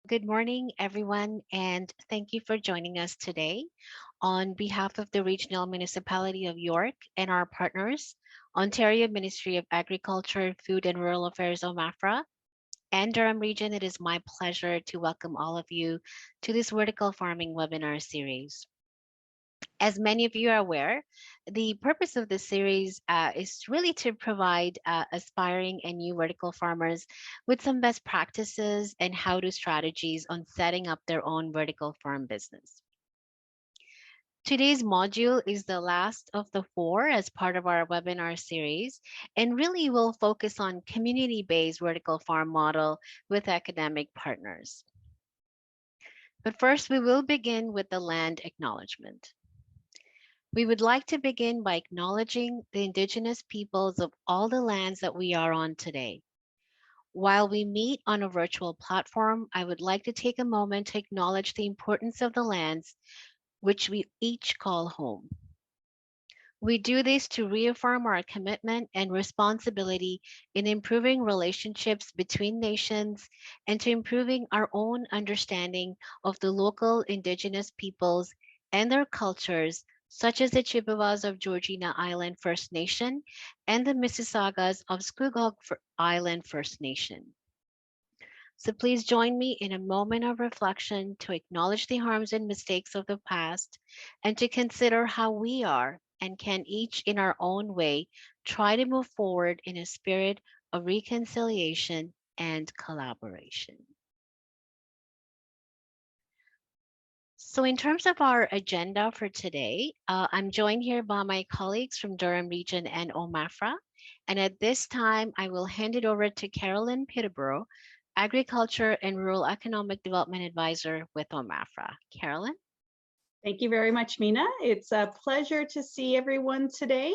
Good morning, everyone, and thank you for joining us today. On behalf of the Regional Municipality of York and our partners, Ontario Ministry of Agriculture, Food and Rural Affairs, OMAFRA, and Durham Region, it is my pleasure to welcome all of you to this vertical farming webinar series. As many of you are aware, the purpose of this series is really to provide aspiring and new vertical farmers with some best practices and how-to strategies on setting up their own vertical farm business. Today's module is the last of the four as part of our webinar series, and really will focus on community-based vertical farm model with academic partners. But first, we will begin with the land acknowledgement. We would like to begin by acknowledging the Indigenous peoples of all the lands that we are on today. While we meet on a virtual platform, I would like to take a moment to acknowledge the importance of the lands which we each call home. We do this to reaffirm our commitment and responsibility in improving relationships between nations and to improving our own understanding of the local Indigenous peoples and their cultures, such as the Chippewas of Georgina Island First Nation and the Mississaugas of Scugog Island First Nation. So please join me in a moment of reflection to acknowledge the harms and mistakes of the past and to consider how we are and can each in our own way try to move forward in a spirit of reconciliation and collaboration. So in terms of our agenda for today, I'm joined here by my colleagues from Durham Region and OMAFRA. And at this time, I will hand it over to Carolyn Peterborough, Agriculture and Rural Economic Development Advisor with OMAFRA. Carolyn? Thank you very much, Mina. It's a pleasure to see everyone today.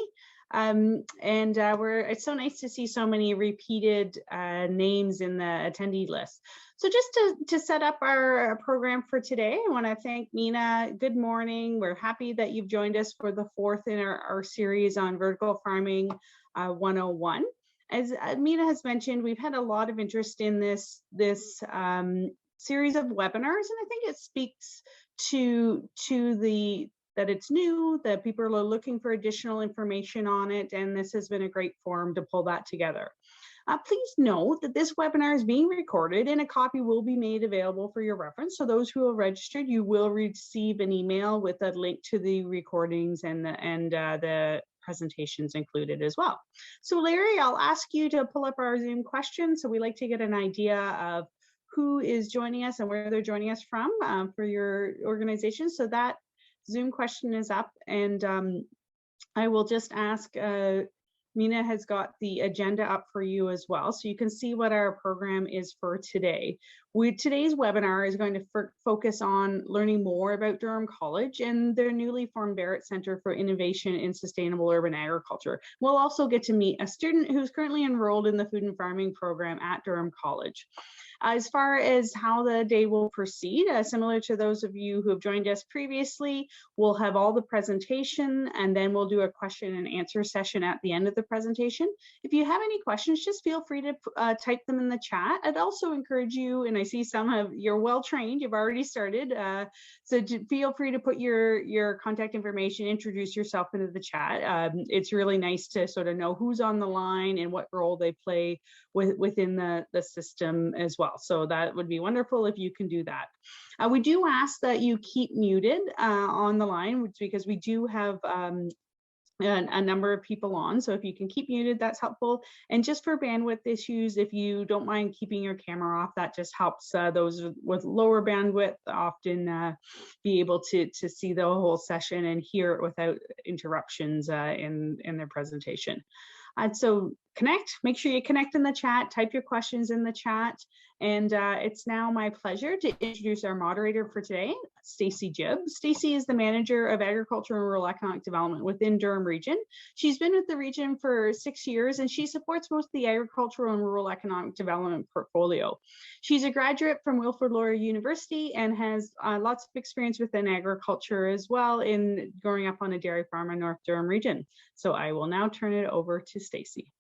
It's so nice to see so many repeated names in the attendee list. So just to set up our program for today, I want to thank Mina. Good morning. We're happy that you've joined us for the fourth in our series on vertical farming 101. As Mina has mentioned, we've had a lot of interest in this series of webinars, and I think it speaks to that it's new, that people are looking for additional information on it, and this has been a great forum to pull that together. Please note that this webinar is being recorded and a copy will be made available for your reference. So those who have registered, you will receive an email with a link to the recordings and the presentations included as well. So Larry, I'll ask you to pull up our Zoom questions. So we like to get an idea of who is joining us and where they're joining us from for your organization. So that Zoom question is up, and I will just ask, Mina has got the agenda up for you as well, so you can see what our program is for today. Today's webinar is going to focus on learning more about Durham College and their newly formed Barrett Center for Innovation in Sustainable Urban Agriculture. We'll also get to meet a student who's currently enrolled in the Food and Farming program at Durham College. As far as how the day will proceed, similar to those of you who have joined us previously, we'll have all the presentation and then we'll do a question and answer session at the end of the presentation. If you have any questions, just feel free to type them in the chat. I'd also encourage you, and I see some of you're well trained, you've already started, so feel free to put your contact information, introduce yourself into the chat. It's really nice to sort of know who's on the line and what role they play within the system as well. So that would be wonderful if you can do that. We do ask that you keep muted on the line, because we do have a number of people on. So if you can keep muted, that's helpful. And just for bandwidth issues, if you don't mind keeping your camera off, that just helps those with lower bandwidth often be able to see the whole session and hear it without interruptions in their presentation. And so make sure you connect in the chat, type your questions in the chat. And it's now my pleasure to introduce our moderator for today, Stacey Jibb. Stacey is the Manager of Agriculture and Rural Economic Development within Durham Region. She's been with the region for 6 years and she supports most of the agricultural and rural economic development portfolio. She's a graduate from Wilfrid Laurier University and has lots of experience within agriculture as well in growing up on a dairy farm in North Durham Region. So I will now turn it over to Stacey.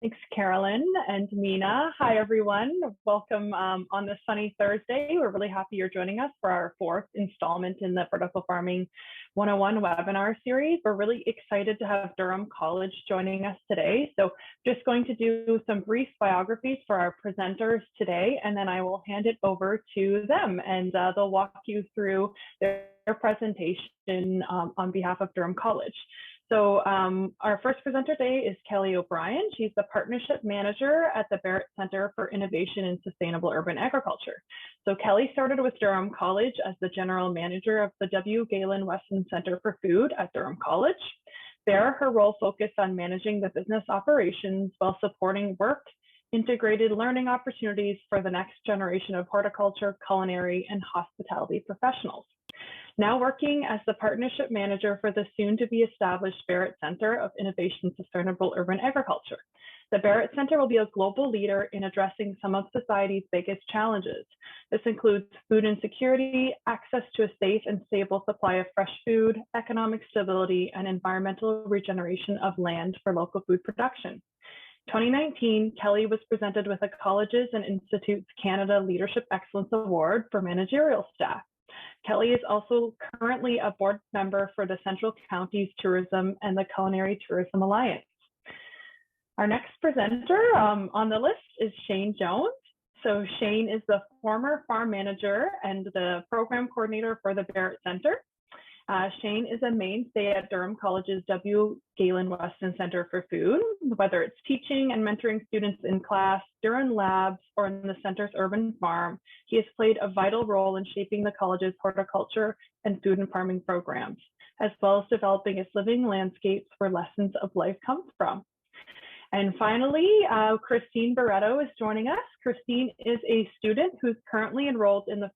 Thanks, Carolyn and Mina. Hi, everyone. Welcome on this sunny Thursday. We're really happy you're joining us for our fourth installment in the Vertical Farming 101 webinar series. We're really excited to have Durham College joining us today. So just going to do some brief biographies for our presenters today, and then I will hand it over to them, and they'll walk you through their presentation on behalf of Durham College. So our first presenter today is Kelly O'Brien. She's the Partnership Manager at the Barrett Center for Innovation in Sustainable Urban Agriculture. So Kelly started with Durham College as the General Manager of the W. Galen Weston Center for Food at Durham College. There, her role focused on managing the business operations while supporting work, integrated learning opportunities for the next generation of horticulture, culinary, and hospitality professionals. Now working as the Partnership Manager for the soon-to-be established Barrett Center of Innovation in Sustainable Urban Agriculture. The Barrett Center will be a global leader in addressing some of society's biggest challenges. This includes food insecurity, access to a safe and stable supply of fresh food, economic stability, and environmental regeneration of land for local food production. 2019, Kelly was presented with a Colleges and Institutes Canada Leadership Excellence Award for managerial staff. Kelly is also currently a board member for the Central Counties Tourism and the Culinary Tourism Alliance. Our next presenter on the list is Shane Jones. So Shane is the former farm manager and the program coordinator for the Barrett Center. Shane is a mainstay at Durham College's W. Galen Weston Center for Food, whether it's teaching and mentoring students in class, during labs, or in the center's urban farm. He has played a vital role in shaping the college's horticulture and food and farming programs, as well as developing its living landscapes where lessons of life come from. And finally, Christine Barretto is joining us. Christine is a student who's currently enrolled in the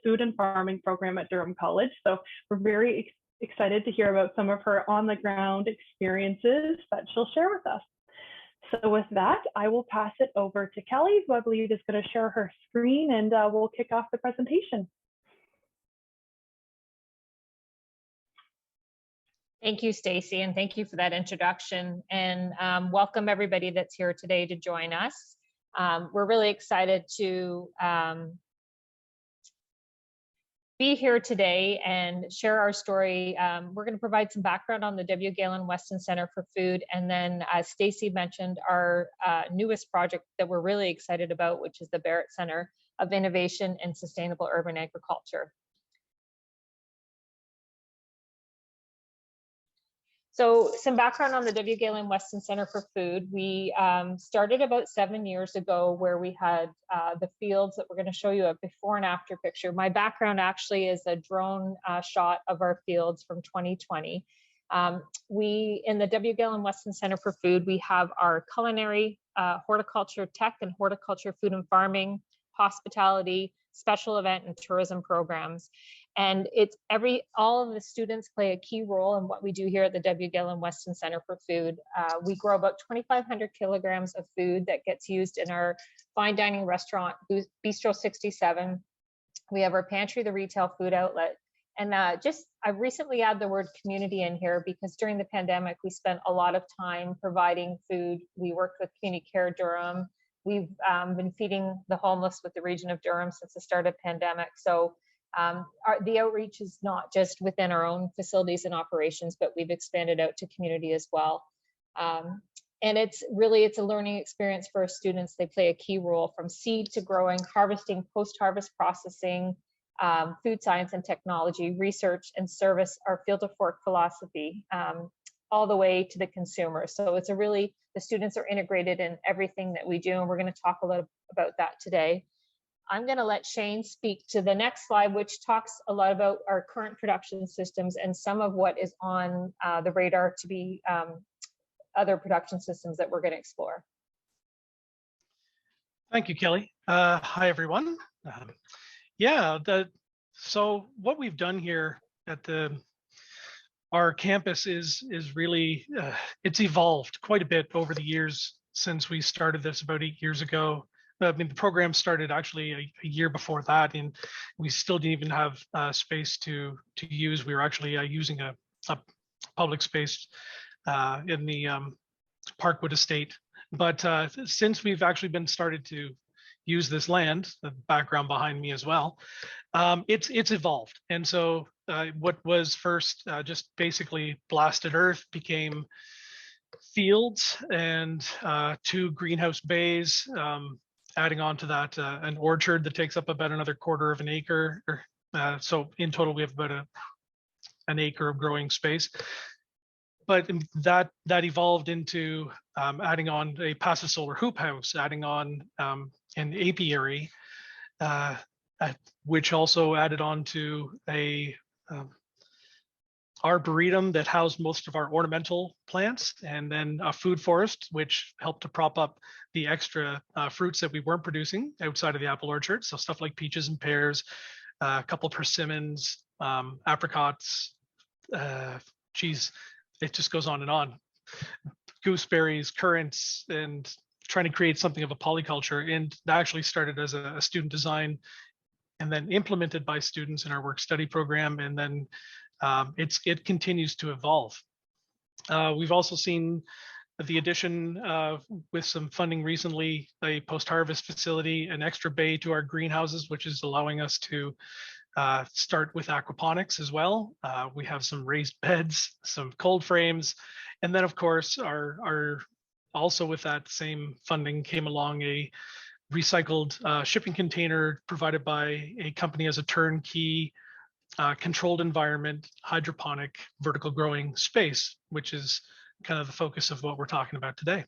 food and farming program at Durham College. So we're very excited to hear about some of her on-the-ground experiences that she'll share with us. So with that, I will pass it over to Kelly, who I believe is going to share her screen, and we'll kick off the presentation. Thank you, Stacy, and thank you for that introduction. And welcome everybody that's here today to join us. We're really excited to be here today and share our story. We're going to provide some background on the W. Galen Weston Center for Food, and then as Stacy mentioned, our newest project that we're really excited about, which is the Barrett Center of Innovation in Sustainable Urban Agriculture. So some background on the W. Galen Weston Center for Food. We started about 7 years ago, where we had the fields that we're going to show you a before and after picture. My background actually is a drone shot of our fields from 2020. In the W. Galen Weston Center for Food, we have our culinary, horticulture tech and horticulture food and farming, hospitality, special event and tourism programs. And it's all of the students play a key role in what we do here at the W. Galen Weston Center for Food. We grow about 2,500 kilograms of food that gets used in our fine dining restaurant, Bistro 67. We have our pantry, the retail food outlet. And I recently added the word community in here because during the pandemic, we spent a lot of time providing food. We worked with Community Care Durham. We've been feeding the homeless with the region of Durham since the start of the pandemic. So the outreach is not just within our own facilities and operations, but we've expanded out to community as well. And it's a learning experience for our students. They play a key role from seed to growing, harvesting, post-harvest processing, food science and technology, research and service, our field to fork philosophy, all the way to the consumer. So the students are integrated in everything that we do, and we're going to talk a little about that today. I'm going to let Shane speak to the next slide, which talks a lot about our current production systems and some of what is on the radar to be other production systems that we're going to explore. Thank you, Kelly. Hi, everyone. So what we've done here at our campus is really, it's evolved quite a bit over the years since we started this about 8 years ago. I mean, the program started actually a year before that, and we still didn't even have space to use. We were actually using a public space in the Parkwood Estate But since we've actually been started to use this land, the background behind me as well, it's evolved. And so what was first just basically blasted earth became fields and 2 greenhouse bays, adding on to that an orchard that takes up about another quarter of an acre. So in total, we have about an acre of growing space. But that evolved into adding on a passive solar hoop house, adding on an apiary, which also added on to a arboretum that housed most of our ornamental plants, and then a food forest, which helped to prop up the extra fruits that we weren't producing outside of the apple orchard. So stuff like peaches and pears, a couple persimmons, apricots, geez, it just goes on and on. Gooseberries, currants, and trying to create something of a polyculture. And that actually started as a student design and then implemented by students in our work study program. And then it continues to evolve. We've also seen the addition with some funding recently, a post-harvest facility, an extra bay to our greenhouses, which is allowing us to start with aquaponics as well. We have some raised beds, some cold frames, and then of course our also with that same funding came along a recycled shipping container provided by a company as a turnkey controlled environment hydroponic vertical growing space, which is kind of the focus of what we're talking about today.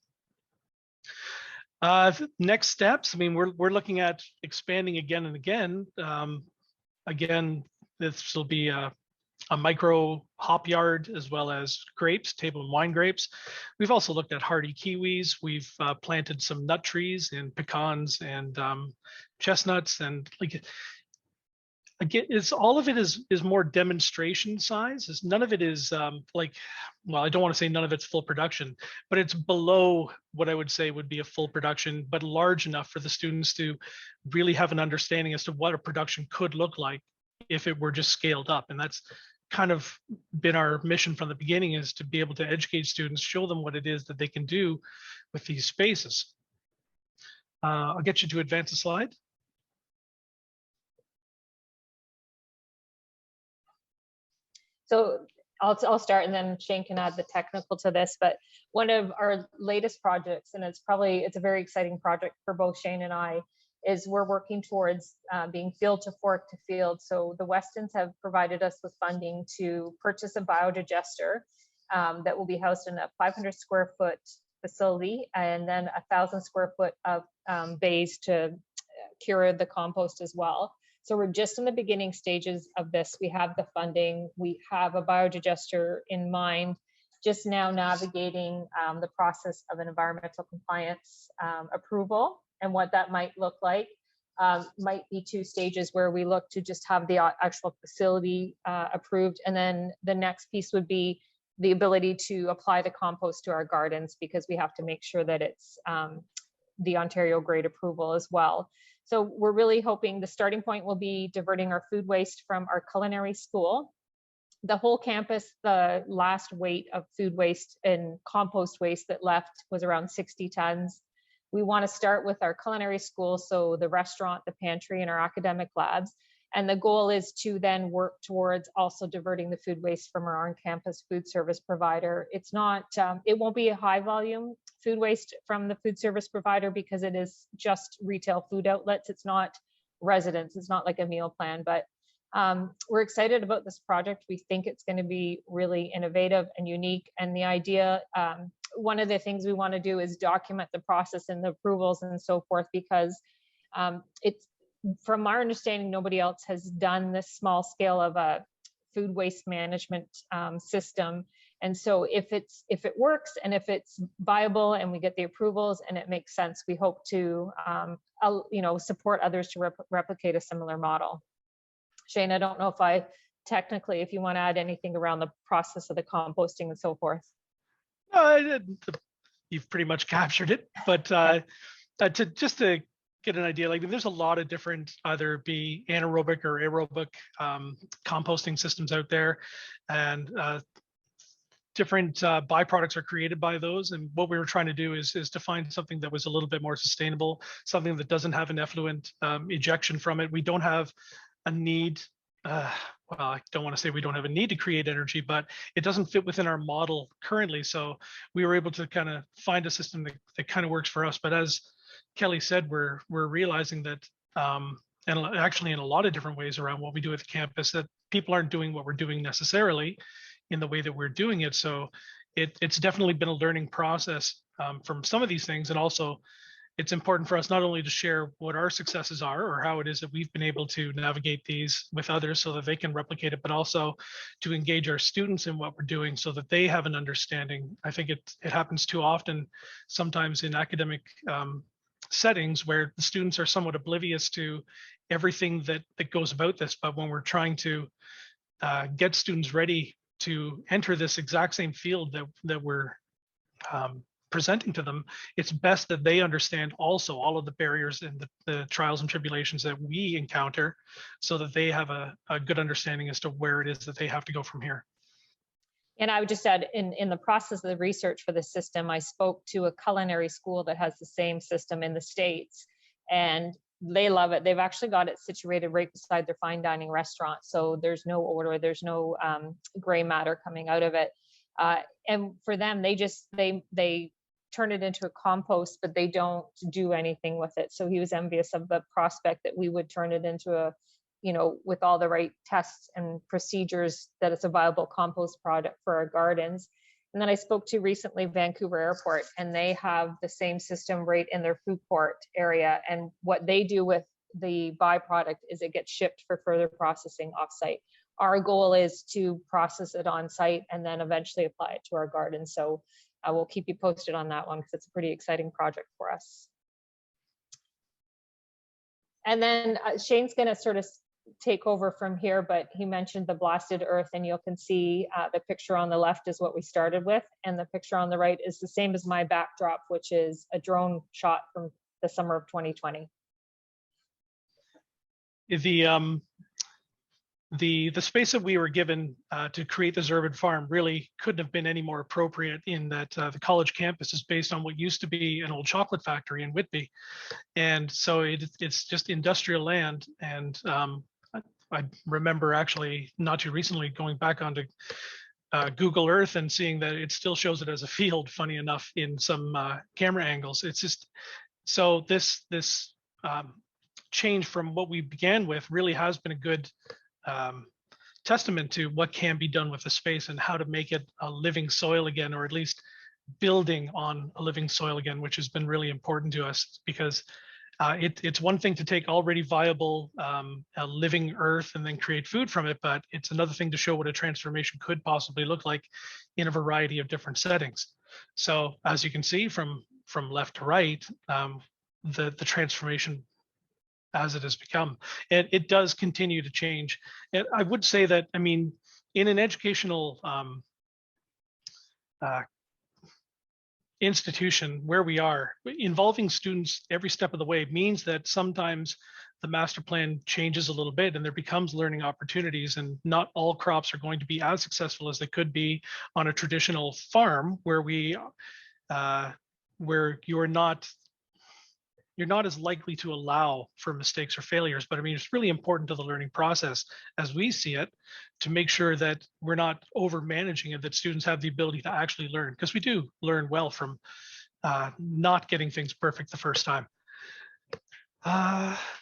Next steps, I mean, we're looking at expanding again and again. Again, this will be a micro hop yard as well as grapes, table and wine grapes. We've also looked at hardy kiwis. We've planted some nut trees and pecans and chestnuts, and like again, it's all of it is more demonstration size. Is none of it is like, well, I don't want to say none of it's full production, but it's below what I would say would be a full production, but large enough for the students to really have an understanding as to what a production could look like if it were just scaled up. And that's kind of been our mission from the beginning, is to be able to educate students, show them what it is that they can do with these spaces. I'll get you to advance the slide. So I'll start, and then Shane can add the technical to this. But one of our latest projects, and it's a very exciting project for both Shane and I, is we're working towards being field to fork to field. So the Westons have provided us with funding to purchase a biodigester that will be housed in a 500 square foot facility, and then 1,000 square foot of bays to cure the compost as well. So we're just in the beginning stages of this. We have the funding, we have a biodigester in mind, just now navigating the process of an environmental compliance approval, and what that might look like. Might be 2 stages where we look to just have the actual facility approved. And then the next piece would be the ability to apply the compost to our gardens, because we have to make sure that it's the Ontario grade approval as well. So we're really hoping the starting point will be diverting our food waste from our culinary school. The whole campus, the last weight of food waste and compost waste that left was around 60 tons. We want to start with our culinary school, so the restaurant, the pantry, and our academic labs. And the goal is to then work towards also diverting the food waste from our on-campus food service provider. It's not, it won't be a high volume food waste from the food service provider, because it is just retail food outlets. It's not residents. It's not like a meal plan, but we're excited about this project. We think it's going to be really innovative and unique. And the idea, one of the things we want to do is document the process and the approvals and so forth, because it's, from our understanding, nobody else has done this small scale of a food waste management system. And so if it works, and if it's viable, and we get the approvals and it makes sense, we hope to support others to replicate a similar model. Shane, I don't know if you want to add anything around the process of the composting and so forth. You've pretty much captured it, but to get an idea, like there's a lot of different, either be anaerobic or aerobic composting systems out there, and different byproducts are created by those. And what we were trying to do is to find something that was a little bit more sustainable, something that doesn't have an effluent ejection from it. We don't have a need. Well, I don't want to say we don't have a need to create energy, but it doesn't fit within our model currently. So we were able to kind of find a system that kind of works for us. But as Kelly said, we're realizing that, and actually in a lot of different ways around what we do at the campus, that people aren't doing what we're doing necessarily in the way that we're doing it. So it's definitely been a learning process from some of these things. And also it's important for us not only to share what our successes are or how it is that we've been able to navigate these with others so that they can replicate it, but also to engage our students in what we're doing so that they have an understanding. I think it happens too often sometimes in academic settings where the students are somewhat oblivious to everything that goes about this. But when we're trying to get students ready to enter this exact same field that we're presenting to them, it's best that they understand also all of the barriers and the trials and tribulations that we encounter so that they have a good understanding as to where it is that they have to go from here. And I would just add, in the process of the research for the system, I spoke to a culinary school that has the same system in the States, and they love it. They've actually got it situated right beside their fine dining restaurant. So there's no odor, there's no gray matter coming out of it. And for them, they turn it into a compost, but they don't do anything with it. So he was envious of the prospect that we would turn it into a, with all the right tests and procedures, that it's a viable compost product for our gardens. And then I spoke to recently Vancouver Airport, and they have the same system right in their food court area. And what they do with the byproduct is it gets shipped for further processing offsite. Our goal is to process it on site and then eventually apply it to our garden. So I will keep you posted on that one because it's a pretty exciting project for us. And then Shane's going to sort of take over from here, but he mentioned the blasted earth, and you can see the picture on the left is what we started with, and the picture on the right is the same as my backdrop, which is a drone shot from the summer of 2020. The space that we were given to create this urban farm really couldn't have been any more appropriate, in that the college campus is based on what used to be an old chocolate factory in Whitby. And so it's just industrial land. And I remember actually not too recently going back onto Google Earth and seeing that it still shows it as a field, funny enough, in some camera angles. It's just, so this change from what we began with really has been a good testament to what can be done with the space and how to make it a living soil again, or at least building on a living soil again, which has been really important to us, because it's one thing to take already viable a living earth and then create food from it, but it's another thing to show what a transformation could possibly look like in a variety of different settings. So as you can see from left to right, the transformation as it has become, and it does continue to change. And I would say that, I mean, in an educational institution where we are, involving students every step of the way means that sometimes the master plan changes a little bit and there becomes learning opportunities, and not all crops are going to be as successful as they could be on a traditional farm where where you're not as likely to allow for mistakes or failures. But I mean, it's really important to the learning process as we see it, to make sure that we're not over managing it, that students have the ability to actually learn, because we do learn well from not getting things perfect the first time.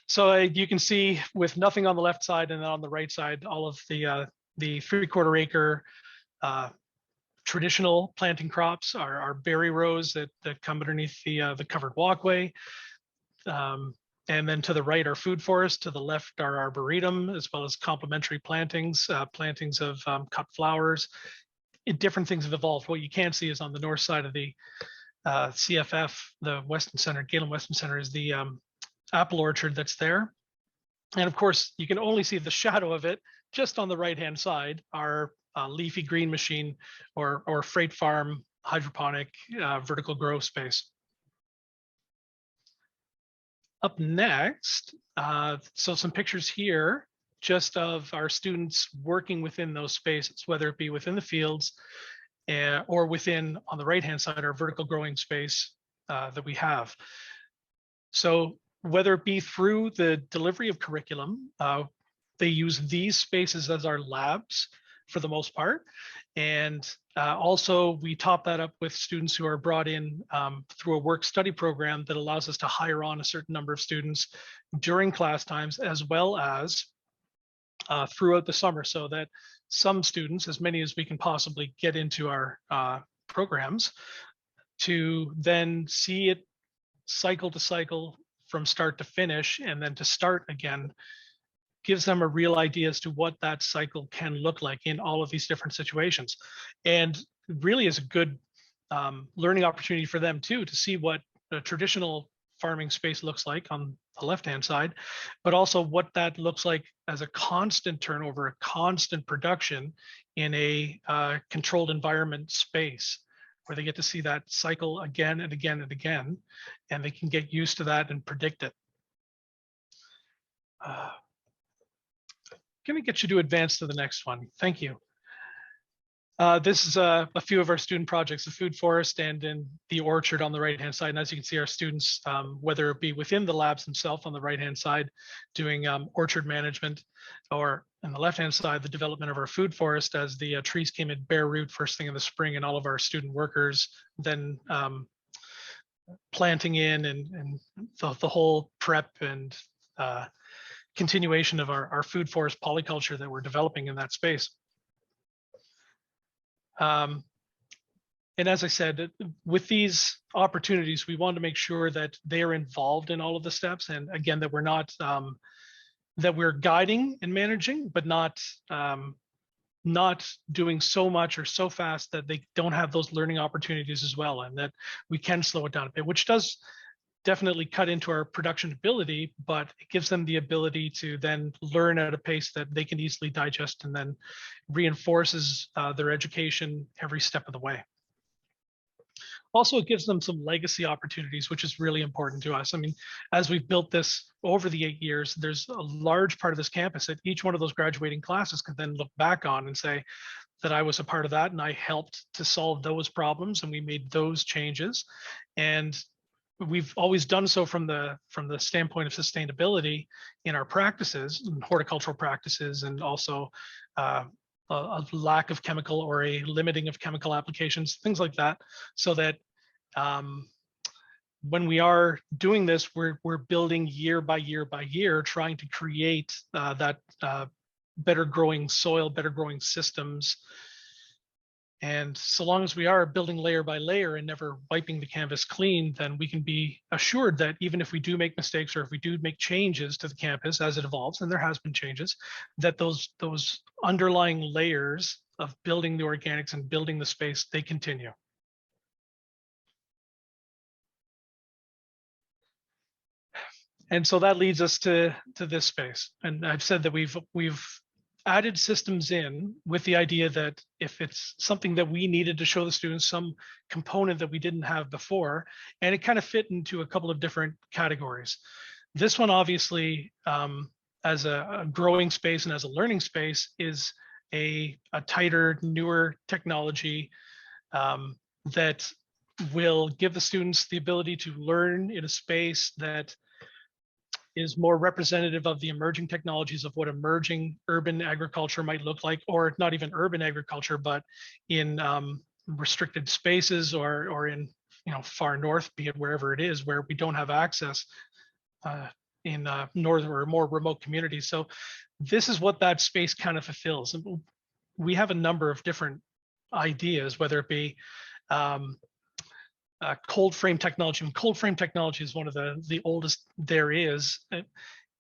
So you can see, with nothing on the left side and then on the right side, all of the 3/4 acre traditional planting crops, our berry rows that come underneath the covered walkway. And then to the right are food forests, to the left are arboretum, as well as complementary plantings, plantings of cut flowers. Different things have evolved. What you can't see is on the north side of the CFF, the Weston Center, Galen Weston Center, is the apple orchard that's there. And of course, you can only see the shadow of it just on the right-hand side, our leafy green machine or freight farm hydroponic vertical grow space. Up next, so some pictures here just of our students working within those spaces, whether it be within the fields or within, on the right-hand side, our vertical growing space that we have. So whether it be through the delivery of curriculum, they use these spaces as our labs for the most part. And also we top that up with students who are brought in through a work study program that allows us to hire on a certain number of students during class times, as well as throughout the summer, so that some students, as many as we can possibly get into our programs, to then see it cycle to cycle from start to finish, and then to start again, gives them a real idea as to what that cycle can look like in all of these different situations. And really is a good learning opportunity for them too, to see what a traditional farming space looks like on the left-hand side, but also what that looks like as a constant turnover, a constant production in a controlled environment space, where they get to see that cycle again and again and again, and they can get used to that and predict it. Can we get you to advance to the next one? Thank you. This is a few of our student projects, the food forest and in the orchard on the right-hand side. And as you can see, our students, whether it be within the labs themselves on the right-hand side, doing orchard management, or on the left-hand side, the development of our food forest as the trees came in bare root first thing in the spring, and all of our student workers then planting in and the whole prep and continuation of our food forest polyculture that we're developing in that space. And as I said, with these opportunities, we want to make sure that they are involved in all of the steps, and again, that we're not that we're guiding and managing, but not doing so much or so fast that they don't have those learning opportunities as well, and that we can slow it down a bit, which does definitely cut into our production ability, but it gives them the ability to then learn at a pace that they can easily digest, and then reinforces their education every step of the way. Also, it gives them some legacy opportunities, which is really important to us. I mean, as we've built this over the 8 years, there's a large part of this campus that each one of those graduating classes can then look back on and say that I was a part of that, and I helped to solve those problems, and we made those changes. And we've always done so from the standpoint of sustainability in our practices, horticultural practices, and also a lack of chemical or a limiting of chemical applications, things like that, so that when we are doing this, we're building year by year by year, trying to create that better growing soil, better growing systems. And so long as we are building layer by layer and never wiping the canvas clean, then we can be assured that even if we do make mistakes, or if we do make changes to the campus as it evolves, and there has been changes, that those underlying layers of building the organics and building the space, they continue. And so that leads us to this space. And I've said that we've added systems in with the idea that if it's something that we needed to show the students, some component that we didn't have before, and it kind of fit into a couple of different categories. This one, obviously, as a growing space and as a learning space, is a tighter, newer technology that will give the students the ability to learn in a space that is more representative of the emerging technologies of what emerging urban agriculture might look like, or not even urban agriculture, but in restricted spaces, or in far north, be it wherever it is, where we don't have access in northern or more remote communities. So this is what that space kind of fulfills. And we have a number of different ideas, whether it be cold frame technology. And cold frame technology is one of the oldest there is,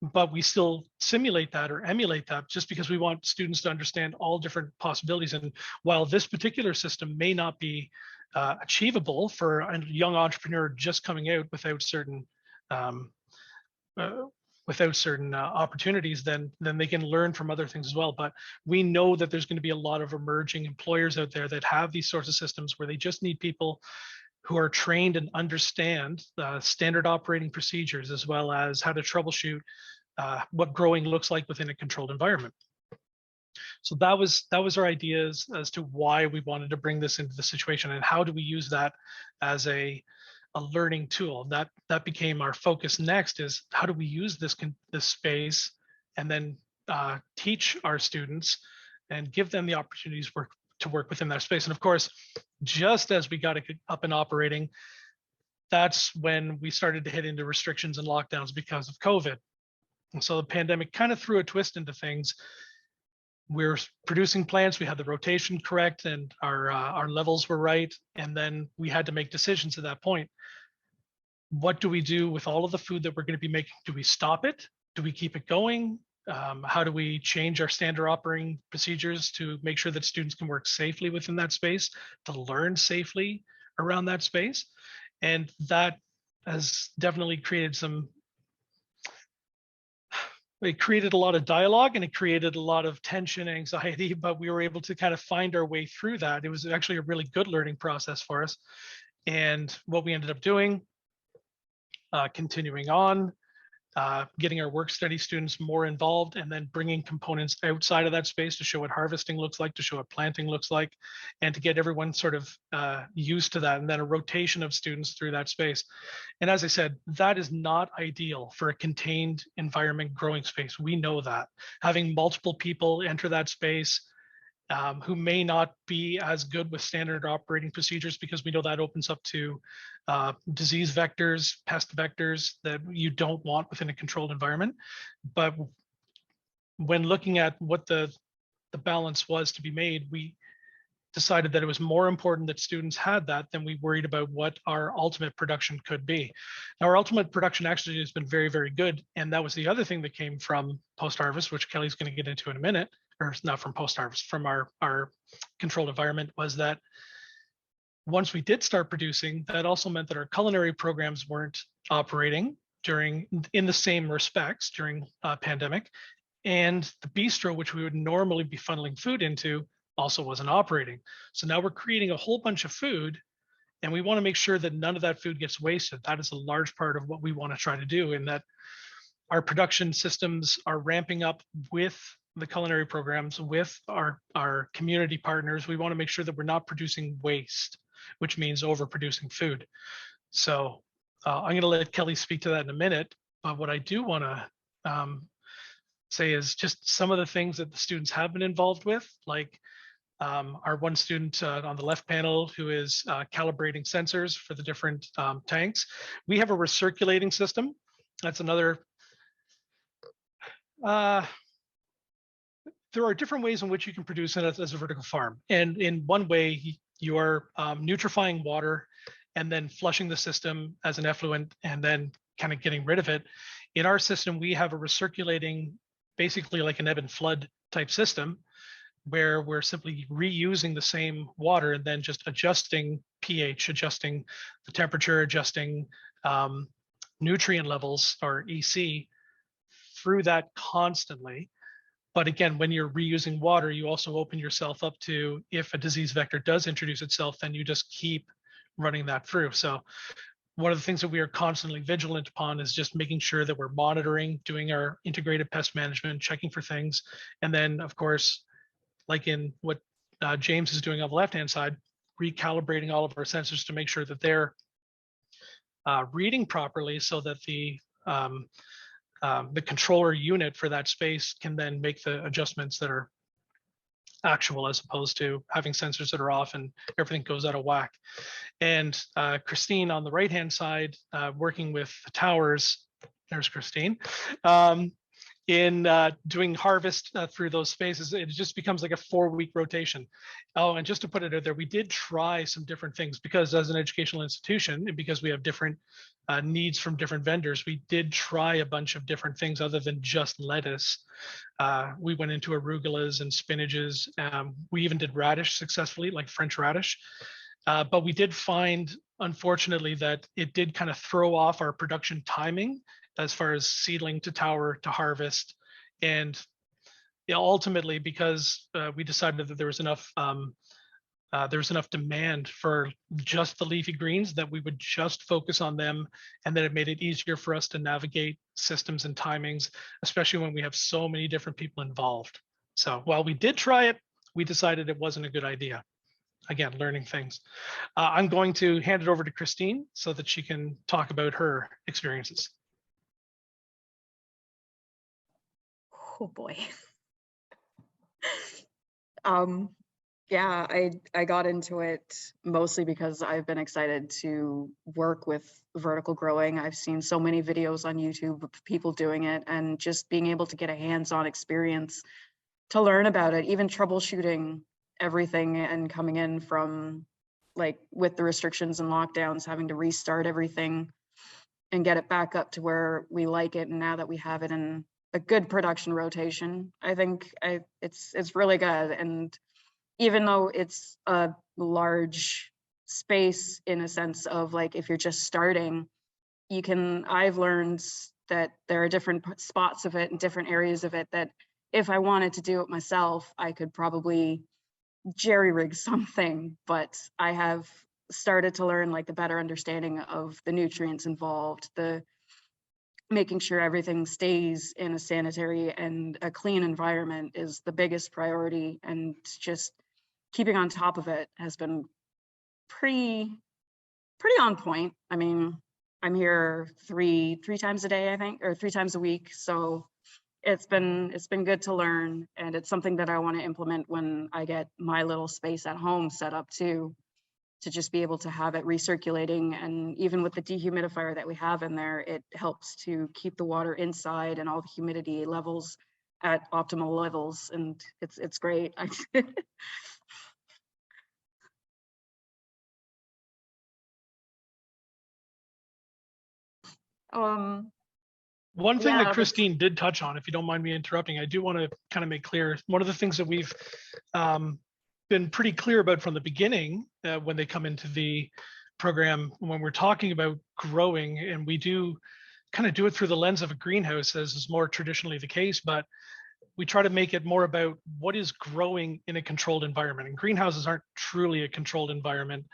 but we still simulate that or emulate that just because we want students to understand all different possibilities. And while this particular system may not be achievable for a young entrepreneur just coming out without certain opportunities, then they can learn from other things as well. But we know that there's going to be a lot of emerging employers out there that have these sorts of systems where they just need people who are trained and understand standard operating procedures, as well as how to troubleshoot what growing looks like within a controlled environment. So that was our idea as to why we wanted to bring this into the situation, and how do we use that as a learning tool. That became our focus. Next is how do we use this space and then teach our students and give them the opportunities to work within that space. And of course, just as we got it up and operating, that's when we started to hit into restrictions and lockdowns because of COVID. And so the pandemic kind of threw a twist into things. We're producing plants, we had the rotation correct, and our levels were right. And then we had to make decisions at that point. What do we do with all of the food that we're going to be making? Do we stop it? Do we keep it going? How do we change our standard operating procedures to make sure that students can work safely within that space, to learn safely around that space? And that has definitely created it created a lot of dialogue, and it created a lot of tension, anxiety, but we were able to kind of find our way through that. It was actually a really good learning process for us. And what we ended up doing, continuing on, getting our work study students more involved, and then bringing components outside of that space to show what harvesting looks like, to show what planting looks like, and to get everyone sort of used to that, and then a rotation of students through that space. And as I said, that is not ideal for a contained environment growing space. We know that. Having multiple people enter that space who may not be as good with standard operating procedures, because we know that opens up to disease vectors, pest vectors that you don't want within a controlled environment. But when looking at what the balance was to be made, we decided that it was more important that students had that than we worried about what our ultimate production could be. Now, our ultimate production actually has been very, very good. And that was the other thing that came from post-harvest, which Kelly's going to get into in a minute, or not from post-harvest, from our controlled environment, was that once we did start producing, that also meant that our culinary programs weren't operating in the same respects during pandemic. And the bistro, which we would normally be funneling food into, also wasn't operating. So now we're creating a whole bunch of food, and we want to make sure that none of that food gets wasted. That is a large part of what we want to try to do, in that our production systems are ramping up with the culinary programs, with our community partners. We want to make sure that we're not producing waste, which means overproducing food. So I'm going to let Kelly speak to that in a minute. But what I do want to say is just some of the things that the students have been involved with, like our one student on the left panel who is calibrating sensors for the different tanks. We have a recirculating system. That's another. There are different ways in which you can produce it as a vertical farm. And in one way, you are neutrifying water and then flushing the system as an effluent and then kind of getting rid of it. In our system, we have a recirculating, basically like an ebb and flood type system, where we're simply reusing the same water and then just adjusting pH, adjusting the temperature, adjusting nutrient levels, or EC, through that constantly. But again, when you're reusing water, you also open yourself up to, if a disease vector does introduce itself, then you just keep running that through. So one of the things that we are constantly vigilant upon is just making sure that we're monitoring, doing our integrated pest management, checking for things. And then, of course, like in what James is doing on the left-hand side, recalibrating all of our sensors to make sure that they're reading properly, so that the controller unit for that space can then make the adjustments that are actual, as opposed to having sensors that are off and everything goes out of whack. And Christine on the right-hand side, working with the towers, there's Christine, in doing harvest through those spaces. It just becomes like a 4-week rotation. Oh, and just to put it out there, we did try some different things, because as an educational institution, and because we have different needs from different vendors, we did try a bunch of different things other than just lettuce. We went into arugulas and spinaches. We even did radish successfully, like French radish. But we did find, unfortunately, that it did kind of throw off our production timing as far as seedling to tower to harvest. And ultimately, because we decided that there was enough demand for just the leafy greens, that we would just focus on them, and that it made it easier for us to navigate systems and timings, especially when we have so many different people involved. So while we did try it, we decided it wasn't a good idea. Again, learning things. I'm going to hand it over to Christine so that she can talk about her experiences. Oh boy. Yeah, I got into it mostly because I've been excited to work with vertical growing. I've seen so many videos on YouTube of people doing it, and just being able to get a hands-on experience to learn about it, even troubleshooting everything and coming in from, like, with the restrictions and lockdowns, having to restart everything and get it back up to where we like it. And now that we have it in a good production rotation, I think it's really good. And even though it's a large space in a sense of, like, if you're just starting, I've learned that there are different spots of it and different areas of it that if I wanted to do it myself, I could probably jerry rig something. But I have started to learn, like, the better understanding of the nutrients involved, the making sure everything stays in a sanitary and a clean environment is the biggest priority, and just keeping on top of it has been pretty on point. I mean, I'm here three times a day, I think, or 3 times a week. So it's been good to learn, and it's something that I want to implement when I get my little space at home set up too, to just be able to have it recirculating. And even with the dehumidifier that we have in there, it helps to keep the water inside and all the humidity levels at optimal levels, and it's great. One thing that Yeah, Christine did touch on, if you don't mind me interrupting, I do want to kind of make clear, one of the things that we've been pretty clear about from the beginning when they come into the program, when we're talking about growing, and we do kind of do it through the lens of a greenhouse, as is more traditionally the case, but we try to make it more about what is growing in a controlled environment. And greenhouses aren't truly a controlled environment.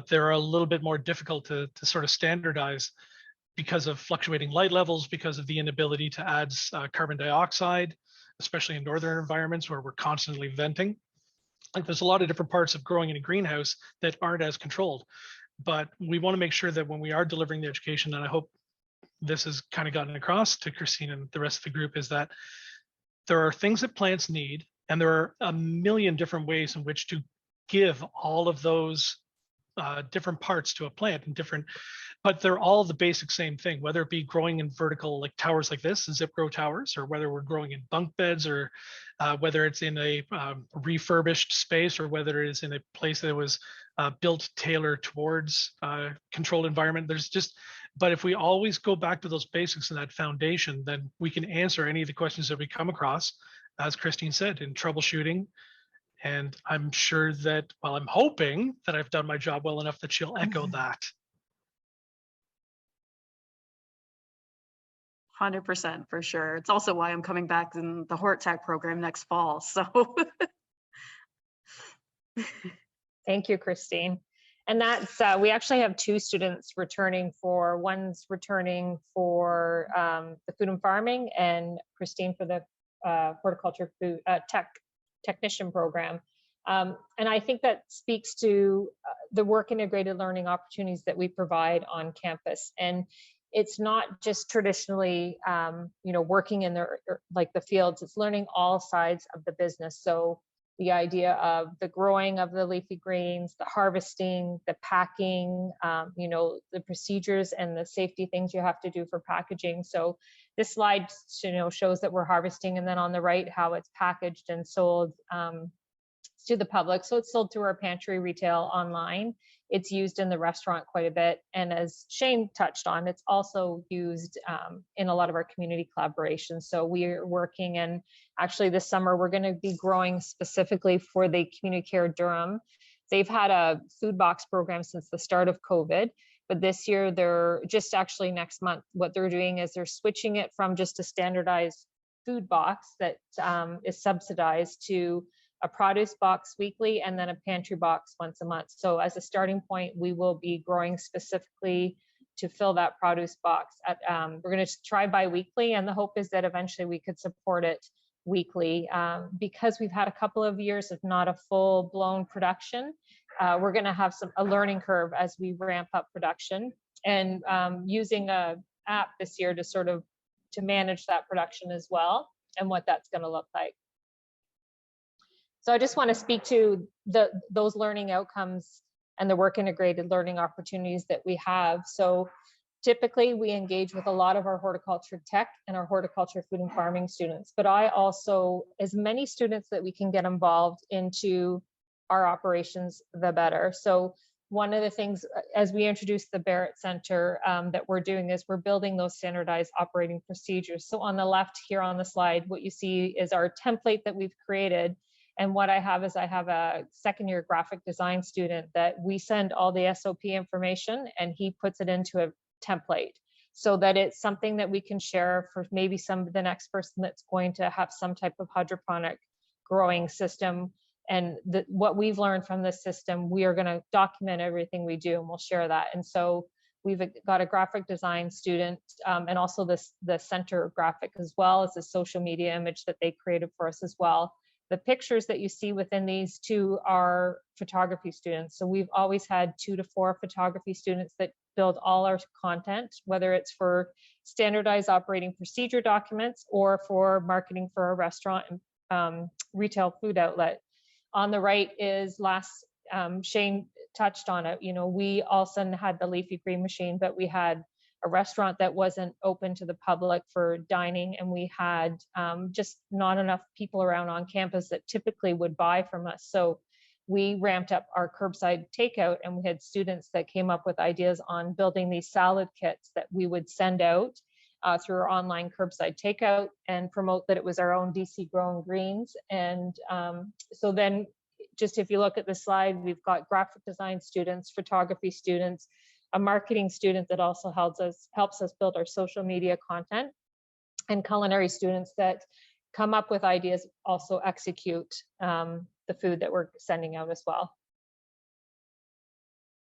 They're a little bit more difficult to sort of standardize because of fluctuating light levels, because of the inability to add carbon dioxide, especially in northern environments where we're constantly venting. Like, there's a lot of different parts of growing in a greenhouse that aren't as controlled. But we want to make sure that when we are delivering the education, and I hope this has kind of gotten across to Christine and the rest of the group, is that there are things that plants need, and there are a million different ways in which to give all of those different parts to a plant, and different, but they're all the basic same thing, whether it be growing in vertical, like towers like this, zip grow towers, or whether we're growing in bunk beds, or whether it's in a refurbished space, or whether it is in a place that was built tailored towards controlled environment. There's just, but if we always go back to those basics and that foundation, then we can answer any of the questions that we come across, as Christine said, in troubleshooting. And I'm sure that, well, I'm hoping that I've done my job well enough that she'll echo that. 100% for sure. It's also why I'm coming back in the HortTech program next fall. So Thank you, Christine. And that's, we actually have 2 students returning for, one's returning for the food and farming, and Christine for the horticulture food technician program. And I think that speaks to the work integrated learning opportunities that we provide on campus. And it's not just traditionally, working in the fields, it's learning all sides of the business. So the idea of the growing of the leafy greens, the harvesting, the packing, the procedures and the safety things you have to do for packaging. So this slide, shows that we're harvesting, and then on the right, how it's packaged and sold to the public. So it's sold through our pantry, retail, online. It's used in the restaurant quite a bit. And as Shane touched on, it's also used in a lot of our community collaborations. So we're working, and actually this summer, we're going to be growing specifically for the Community Care Durham. They've had a food box program since the start of COVID, but this year they're just actually next month, what they're doing is they're switching it from just a standardized food box that is subsidized to a produce box weekly, and then a pantry box once a month. So as a starting point, we will be growing specifically to fill that produce box. We're going to try bi-weekly, and the hope is that eventually we could support it weekly. Because we've had a couple of years of not a full-blown production, we're going to have a learning curve as we ramp up production, and using a app this year to sort of to manage that production as well, and what that's going to look like. So I just want to speak to those learning outcomes and the work integrated learning opportunities that we have. So typically we engage with a lot of our horticulture tech and our horticulture food and farming students, but I also, as many students that we can get involved into our operations, the better. So one of the things as we introduce the Barrett Center that we're doing is we're building those standardized operating procedures. So on the left here on the slide, what you see is our template that we've created. And what I have is I have a second-year graphic design student that we send all the SOP information, and he puts it into a template so that it's something that we can share for maybe the next person that's going to have some type of hydroponic growing system. And what we've learned from this system, we are going to document everything we do, and we'll share that. And so we've got a graphic design student, and also the center graphic, as well as the social media image that they created for us as well. The pictures that you see within these two are photography students. So we've always had 2 to 4 photography students that build all our content, whether it's for standardized operating procedure documents or for marketing for a restaurant and retail food outlet. On the right is Shane touched on it. You know, we also had the leafy green machine, but we had a restaurant that wasn't open to the public for dining, and we had just not enough people around on campus that typically would buy from us. So we ramped up our curbside takeout, and we had students that came up with ideas on building these salad kits that we would send out through our online curbside takeout and promote that it was our own DC grown greens. And so then just if you look at the slide, we've got graphic design students, photography students, a marketing student that also helps us build our social media content, and culinary students that come up with ideas, also execute the food that we're sending out as well.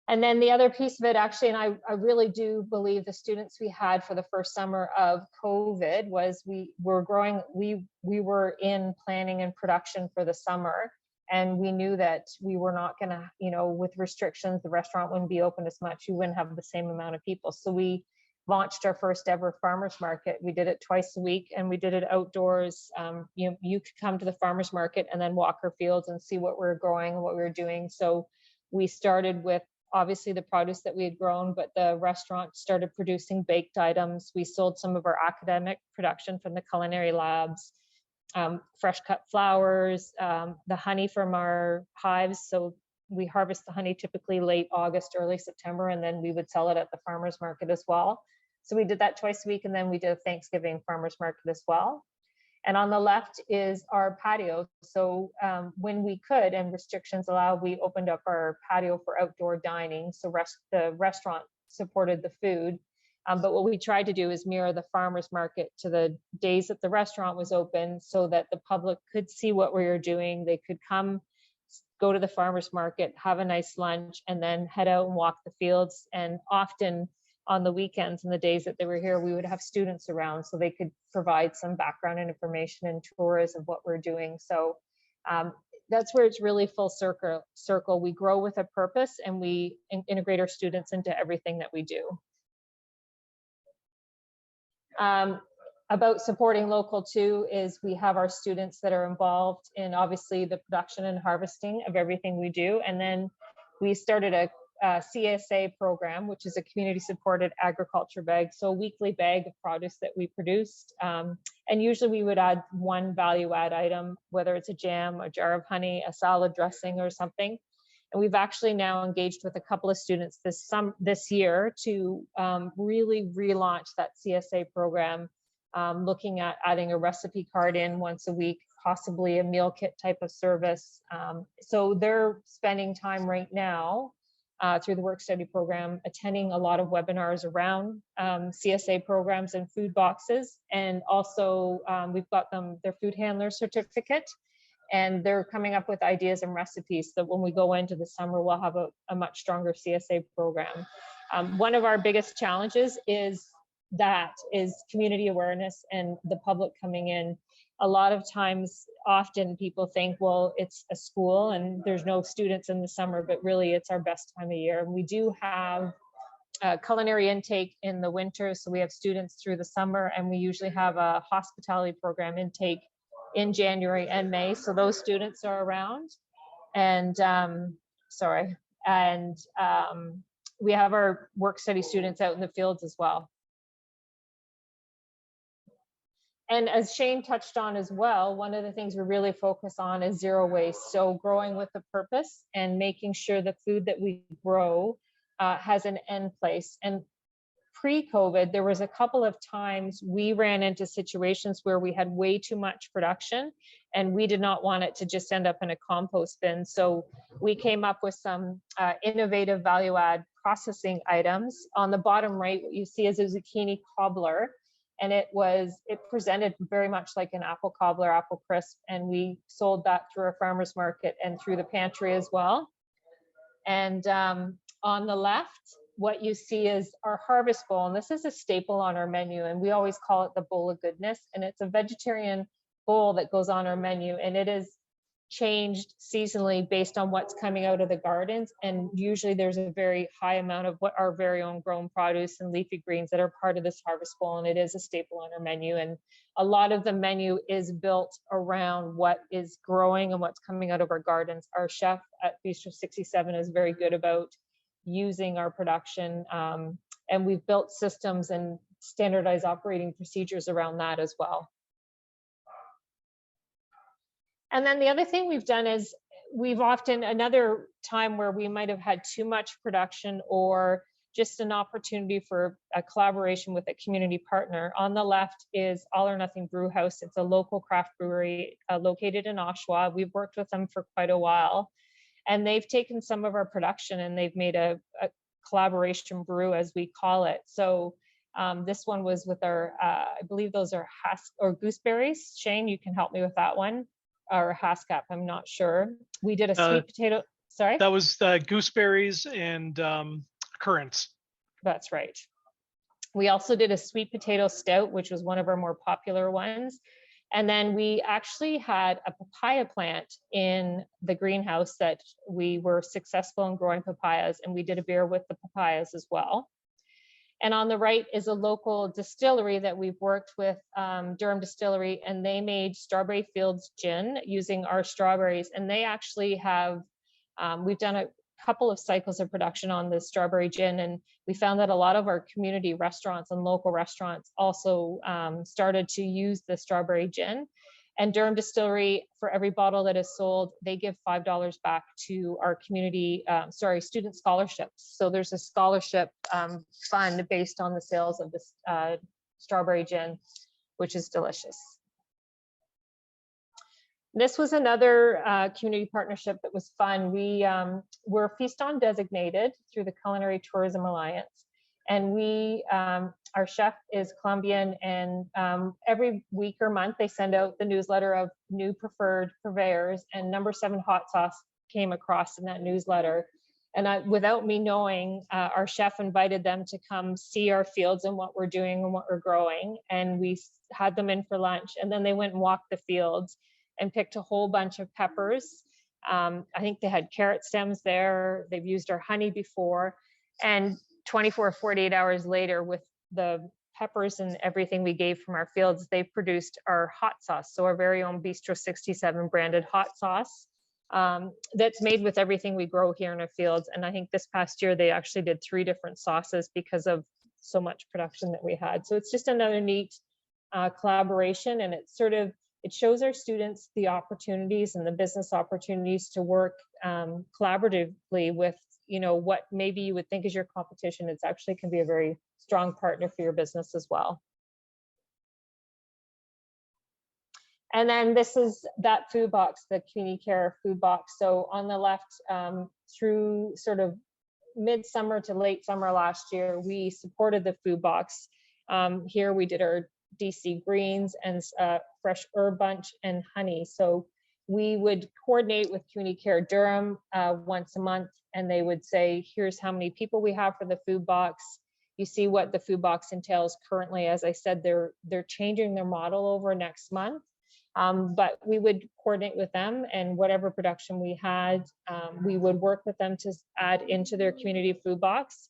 And then the other piece of it, actually, and I really do believe the students we had for the first summer of COVID was we were in planning and production for the summer. And we knew that we were not going to, you know, with restrictions, the restaurant wouldn't be open as much. You wouldn't have the same amount of people. So we launched our first ever farmers market. We did it twice a week, and we did it outdoors. You could come to the farmers market and then walk our fields and see what we were growing and what we were doing. So we started with obviously the produce that we had grown, but the restaurant started producing baked items. We sold some of our academic production from the culinary labs. Fresh cut flowers, the honey from our hives. So we harvest the honey typically late August, early September, and then we would sell it at the farmers market as well. So we did that twice a week, and then we did a Thanksgiving farmers market as well. And on the left is our patio. So when we could and restrictions allowed, we opened up our patio for outdoor dining. So the restaurant supported the food. But what we tried to do is mirror the farmers market to the days that the restaurant was open, so that the public could see what we were doing. They could come, go to the farmers market, have a nice lunch, and then head out and walk the fields. And often on the weekends and the days that they were here, we would have students around so they could provide some background and information and tours of what we're doing. So that's where it's really full circle. We grow with a purpose, and we integrate our students into everything that we do. About supporting local too is we have our students that are involved in obviously the production and harvesting of everything we do. And then we started a CSA program, which is a community supported agriculture bag. So a weekly bag of produce that we produced. And usually we would add one value add item, whether it's a jam, a jar of honey, a salad dressing or something. And we've actually now engaged with a couple of students this year to really relaunch that CSA program, looking at adding a recipe card in once a week, possibly a meal kit type of service. So they're spending time right now through the work study program, attending a lot of webinars around CSA programs and food boxes. And also we've got them their food handler certificate. And they're coming up with ideas and recipes that when we go into the summer, we'll have a much stronger CSA program. One of our biggest challenges is that is community awareness and the public coming in. A lot of times, often people think, well, it's a school and there's no students in the summer, but really it's our best time of year. And we do have culinary intake in the winter, so we have students through the summer, and we usually have a hospitality program intake in January and May, so those students are around. And we have our work study students out in the fields as well. And as Shane touched on as well, one of the things we really focus on is zero waste. So growing with a purpose and making sure the food that we grow has an end place. And pre-COVID, there was a couple of times we ran into situations where we had way too much production and we did not want it to just end up in a compost bin. So we came up with some innovative value add processing items. On the bottom right, what you see is a zucchini cobbler. And it presented very much like an apple cobbler, apple crisp. And we sold that through our farmer's market and through the pantry as well. And on the left, what you see is our harvest bowl. And this is a staple on our menu. And we always call it the bowl of goodness. And it's a vegetarian bowl that goes on our menu. And it is changed seasonally based on what's coming out of the gardens. And usually there's a very high amount of what our very own grown produce and leafy greens that are part of this harvest bowl. And it is a staple on our menu. And a lot of the menu is built around what is growing and what's coming out of our gardens. Our chef at Bistro 67 is very good about using our production. And we've built systems and standardized operating procedures around that as well. And then the other thing we've done is another time where we might have had too much production or just an opportunity for a collaboration with a community partner. On the left is All or Nothing Brew House. It's a local craft brewery located in Oshawa. We've worked with them for quite a while. And they've taken some of our production and they've made a collaboration brew, as we call it. So this one was with our, I believe those are gooseberries. Shane, you can help me with that one. Or haskap, I'm not sure. We did a sweet potato, sorry? That was gooseberries and currants. That's right. We also did a sweet potato stout, which was one of our more popular ones. And then we actually had a papaya plant in the greenhouse that we were successful in growing papayas, and we did a beer with the papayas as well. And on the right is a local distillery that we've worked with, Durham Distillery, and they made Strawberry Fields gin using our strawberries. And they actually have, we've done a couple of cycles of production on this strawberry gin, and we found that a lot of our community restaurants and local restaurants also started to use the strawberry gin. And Durham Distillery, for every bottle that is sold, they give $5 back to our community, student scholarships. So there's a scholarship fund based on the sales of this strawberry gin, which is delicious. This was another community partnership that was fun. We were Feast On designated through the Culinary Tourism Alliance. And we, our chef is Colombian, and every week or month they send out the newsletter of new preferred purveyors, and number 7 hot sauce came across in that newsletter. And without me knowing, our chef invited them to come see our fields and what we're doing and what we're growing. And we had them in for lunch, and then they went and walked the fields and picked a whole bunch of peppers. I think they had carrot stems there. They've used our honey before. And 24 or 48 hours later, with the peppers and everything we gave from our fields, they produced our hot sauce. So our very own Bistro 67 branded hot sauce that's made with everything we grow here in our fields. And I think this past year, they actually did 3 different sauces because of so much production that we had. So it's just another neat collaboration. And it shows our students the opportunities and the business opportunities to work collaboratively with, what maybe you would think is your competition. It's actually can be a very strong partner for your business as well. And then this is that food box, the community care food box. So on the left, through sort of midsummer to late summer last year, we supported the food box. Here we did our DC greens and fresh herb bunch and honey. So we would coordinate with Community Care Durham once a month, and they would say, here's how many people we have for the food box. You see what the food box entails currently. As I said, they're changing their model over next month. But we would coordinate with them, and whatever production we had, we would work with them to add into their community food box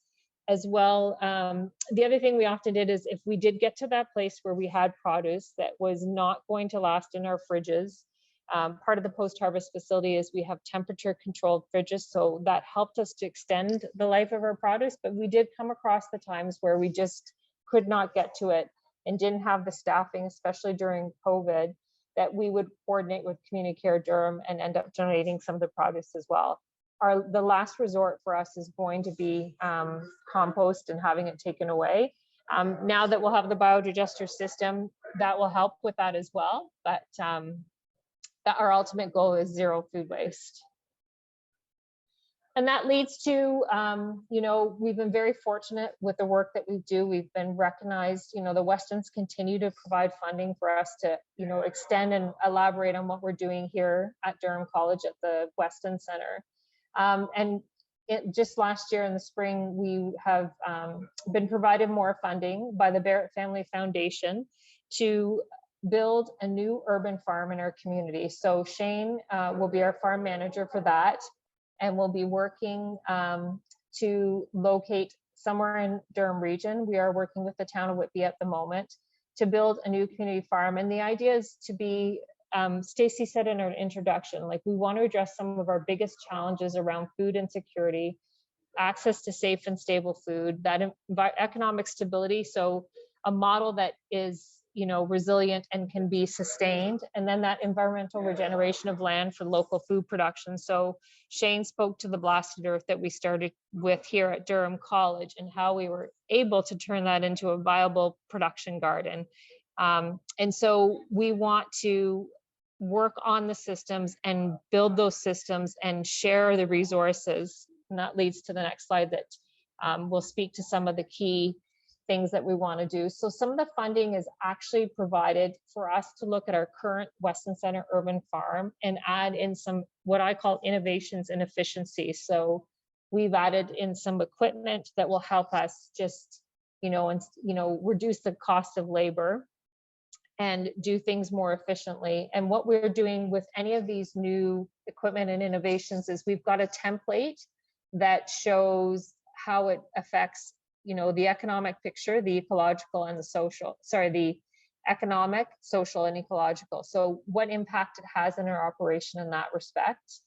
as well. The other thing we often did is if we did get to that place where we had produce that was not going to last in our fridges, part of the post-harvest facility is we have temperature controlled fridges, so that helped us to extend the life of our produce. But we did come across the times where we just could not get to it and didn't have the staffing, especially during COVID, that we would coordinate with Community Care Durham and end up donating some of the produce as well. The last resort for us is going to be compost and having it taken away. Now that we'll have the biodigester system, that will help with that as well. But our ultimate goal is zero food waste. And that leads to, we've been very fortunate with the work that we do. We've been recognized, the Westons continue to provide funding for us to, extend and elaborate on what we're doing here at Durham College at the Weston Center. Just last year in the spring, we have been provided more funding by the Barrett Family Foundation to build a new urban farm in our community. So Shane will be our farm manager for that, and we'll be working to locate somewhere in Durham region. We are working with the town of Whitby at the moment to build a new community farm. And the idea is to be, Stacey said in her introduction, like we want to address some of our biggest challenges around food insecurity, access to safe and stable food, that economic stability. So a model that is resilient and can be sustained, and then that environmental regeneration of land for local food production. So Shane spoke to the blasted earth that we started with here at Durham College and how we were able to turn that into a viable production garden. And so we want to work on the systems and build those systems and share the resources. And that leads to the next slide that will speak to some of the key things that we want to do. So some of the funding is actually provided for us to look at our current Weston Center urban farm and add in some what I call innovations and efficiency. So we've added in some equipment that will help us just reduce the cost of labor and do things more efficiently. And what we're doing with any of these new equipment and innovations is we've got a template that shows how it affects the economic picture, the ecological and the social, the economic, social, and ecological. So what impact it has in our operation in that respect.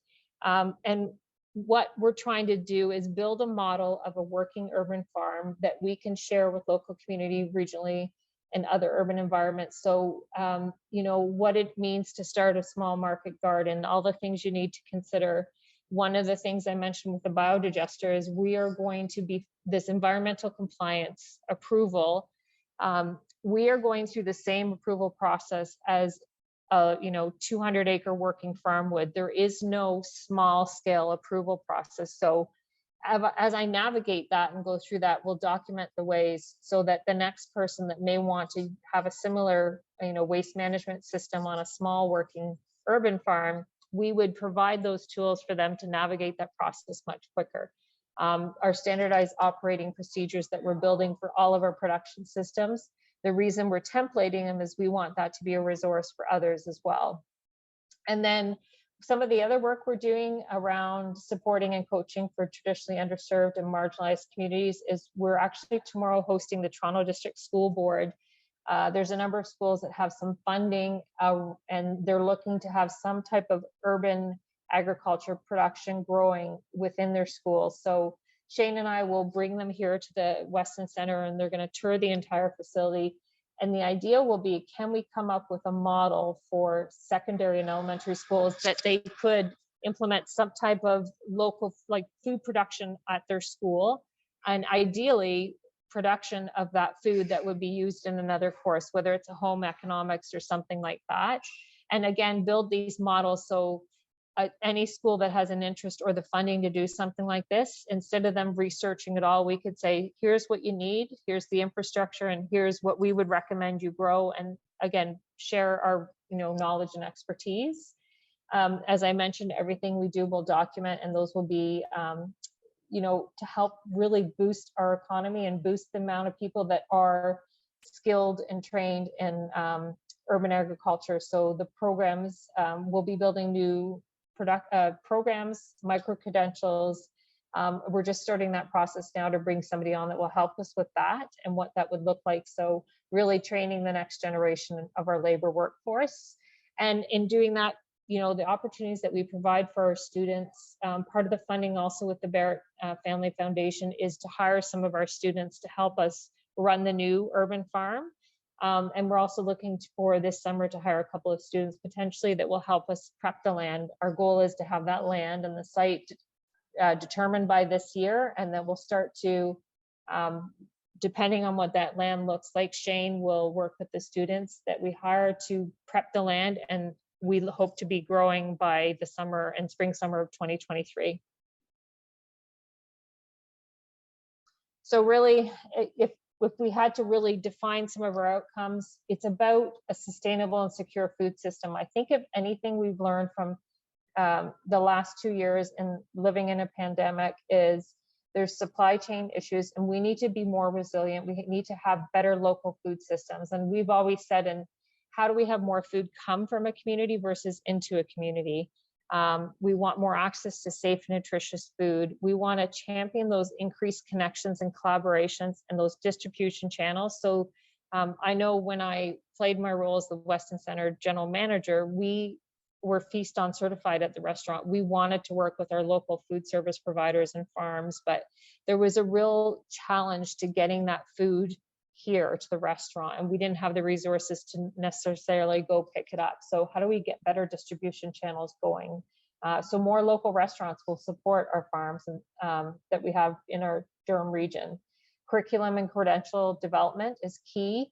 And what we're trying to do is build a model of a working urban farm that we can share with local community, regionally, and other urban environments. So, what it means to start a small market garden, all the things you need to consider. One of the things I mentioned with the biodigester is we are going to be this environmental compliance approval. We are going through the same approval process as a 200-acre working farm would. There is no small scale approval process. So as I navigate that and go through that, we'll document the ways so that the next person that may want to have a similar waste management system on a small working urban farm, we would provide those tools for them to navigate that process much quicker. Our standardized operating procedures that we're building for all of our production systems, the reason we're templating them is we want that to be a resource for others as well. And then some of the other work we're doing around supporting and coaching for traditionally underserved and marginalized communities is we're actually tomorrow hosting the Toronto District School Board. There's a number of schools that have some funding and they're looking to have some type of urban agriculture production growing within their schools. So Shane and I will bring them here to the Weston Center and they're going to tour the entire facility. And the idea will be, can we come up with a model for secondary and elementary schools that they could implement some type of local food production at their school, and ideally production of that food that would be used in another course, whether it's a home economics or something like that. And again, build these models so any school that has an interest or the funding to do something like this, instead of them researching it all, we could say, here's what you need, here's the infrastructure, and here's what we would recommend you grow. And again, share our knowledge and expertise. As I mentioned, everything we do will document, and those will be to help really boost our economy and boost the amount of people that are skilled and trained in urban agriculture. So the programs, we'll be building new programs, micro-credentials. We're just starting that process now to bring somebody on that will help us with that and what that would look like. So really training the next generation of our labor workforce. And in doing that, the opportunities that we provide for our students, part of the funding also with the Barrett Family Foundation is to hire some of our students to help us run the new urban farm. And we're also looking for this summer to hire a couple of students potentially that will help us prep the land. Our goal is to have that land and the site determined by this year, and then we'll start to, depending on what that land looks like, Shane will work with the students that we hire to prep the land, and we hope to be growing by the summer and summer of 2023. So really, if we had to really define some of our outcomes, it's about a sustainable and secure food system. I think if anything we've learned from the last 2 years in living in a pandemic is there's supply chain issues, and we need to be more resilient. We need to have better local food systems. And we've always said, and how do we have more food come from a community versus into a community? We want more access to safe, nutritious food. We want to champion those increased connections and collaborations and those distribution channels. So I know when I played my role as the Weston Center General Manager, we were Feast On certified at the restaurant. We wanted to work with our local food service providers and farms, but there was a real challenge to getting that food here to the restaurant, and we didn't have the resources to necessarily go pick it up. So how do we get better distribution channels going? So more local restaurants will support our farms and, that we have in our Durham region. Curriculum and credential development is key.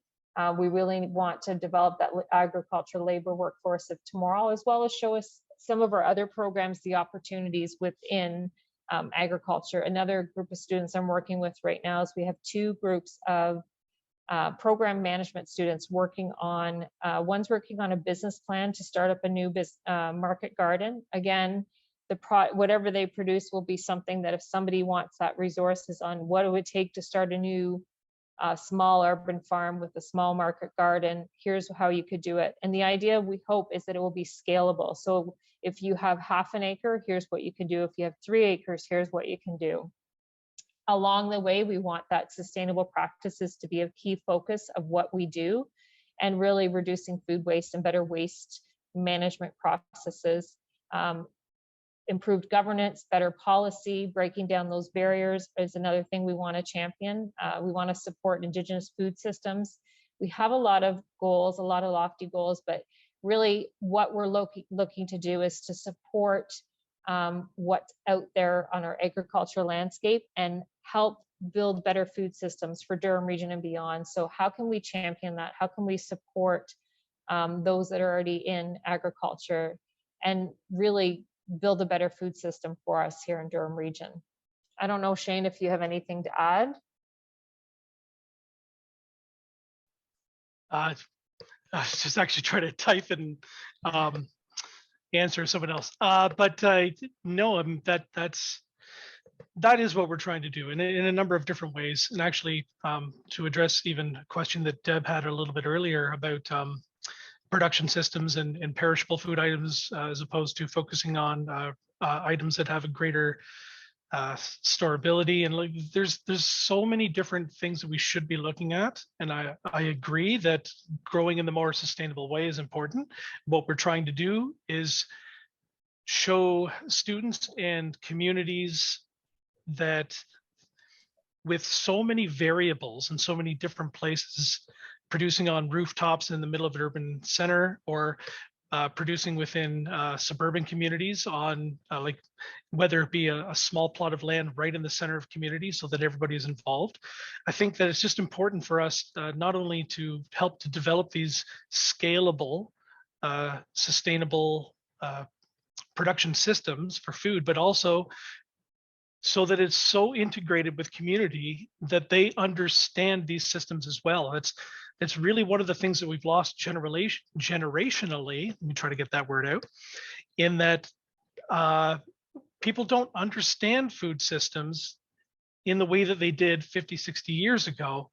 We really want to develop that agriculture labor workforce of tomorrow, as well as show us some of our other programs, the opportunities within agriculture. Another group of students I'm working with right now is we have 2 groups of program management students working on, one's working on a business plan to start up a new market garden. Again, whatever they produce will be something that if somebody wants that resources on what it would take to start a new small urban farm with a small market garden, here's how you could do it. And the idea, we hope, is that it will be scalable. So if you have half an acre, here's what you can do. If you have 3 acres, here's what you can do. Along the way, we want that sustainable practices to be a key focus of what we do, and really reducing food waste and better waste management processes. Improved governance, better policy, breaking down those barriers is another thing we want to champion. We want to support Indigenous food systems. We have a lot of goals, a lot of lofty goals, but really what we're looking to do is to support what's out there on our agricultural landscape and help build better food systems for Durham region and beyond. So how can we champion that? How can we support those that are already in agriculture and really build a better food system for us here in Durham region? I don't know, Shane, if you have anything to add. I was just actually trying to type and answer someone else. But no, that is what we're trying to do in a number of different ways. And actually, to address even a question that Deb had a little bit earlier about production systems and perishable food items, as opposed to focusing on items that have a greater storability. And like, there's so many different things that we should be looking at. And I agree that growing in the more sustainable way is important. What we're trying to do is show students and communities that with so many variables and so many different places, producing on rooftops in the middle of an urban center, or producing within suburban communities on like whether it be a small plot of land right in the center of community so that everybody is involved. I think that it's just important for us not only to help to develop these scalable, sustainable production systems for food, but also so that it's so integrated with community that they understand these systems as well. It's really one of the things that we've lost generationally. Let me try to get that word out. In that people don't understand food systems in the way that they did 50, 60 years ago.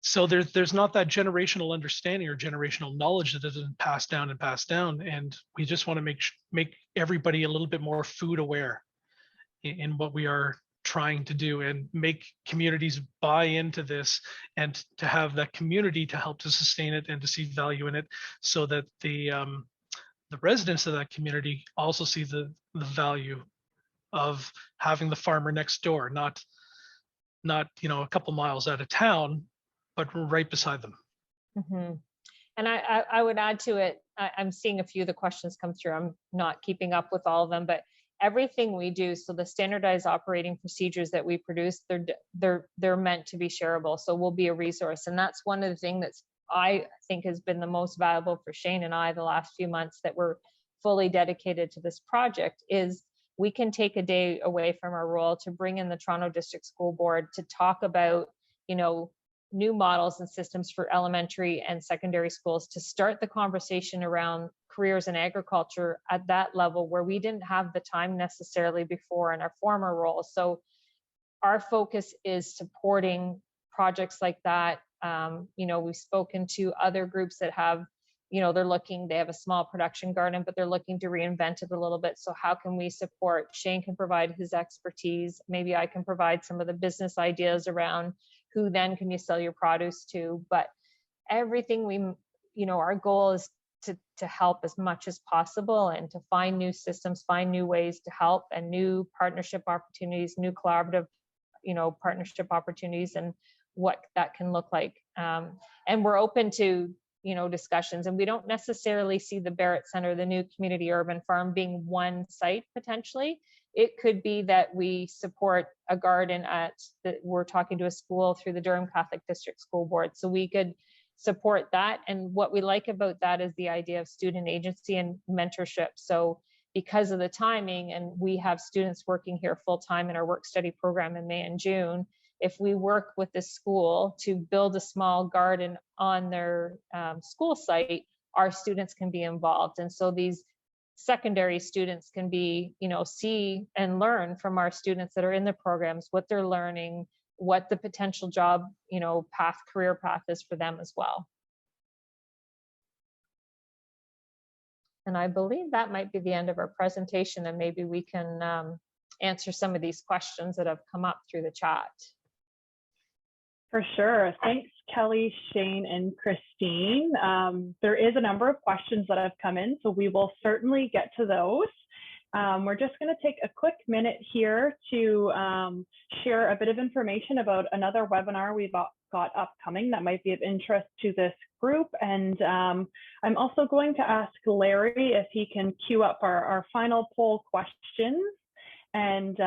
So there's not that generational understanding or generational knowledge that has been passed down and passed down. And we just want to make everybody a little bit more food aware in what we are trying to do, and make communities buy into this, and to have that community to help to sustain it and to see value in it, so that the residents of that community also see the value of having the farmer next door, not a couple miles out of town, but right beside them. Mm-hmm. And I would add to it, I'm seeing a few of the questions come through. I'm not keeping up with all of them, but everything we do, so the standardized operating procedures that we produce, they're meant to be shareable. So we'll be a resource. And that's one of the things that's, I think, has been the most valuable for Shane and I the last few months that we're fully dedicated to this project, is we can take a day away from our role to bring in the Toronto District School Board to talk about, new models and systems for elementary and secondary schools, to start the conversation around careers in agriculture at that level where we didn't have the time necessarily before in our former roles. So our focus is supporting projects like that. We've spoken to other groups that have, they have a small production garden, but they're looking to reinvent it a little bit. So how can we support? Shane can provide his expertise. Maybe I can provide some of the business ideas around who then can you sell your produce to. But everything our goal is to help as much as possible, and to find new systems, find new ways to help, and new partnership opportunities, new collaborative, partnership opportunities, and what that can look like. And we're open to, discussions, and we don't necessarily see the Barrett Center, the new community urban farm, being one site potentially. It could be that we support a garden we're talking to a school through the Durham Catholic District School Board. So we could support that. And what we like about that is the idea of student agency and mentorship. So because of the timing, and we have students working here full time in our work study program in May and June, if we work with the school to build a small garden on their school site, our students can be involved. And so these secondary students can be, see and learn from our students that are in the programs, what they're learning, what the potential job, career path is for them as well. And I believe that might be the end of our presentation, and maybe we can answer some of these questions that have come up through the chat. For sure. Thanks, Kelly, Shane, and Christine. There is a number of questions that have come in, so we will certainly get to those. We're just going to take a quick minute here to share a bit of information about another webinar we've got upcoming that might be of interest to this group. And I'm also going to ask Larry if he can queue up our final poll questions. And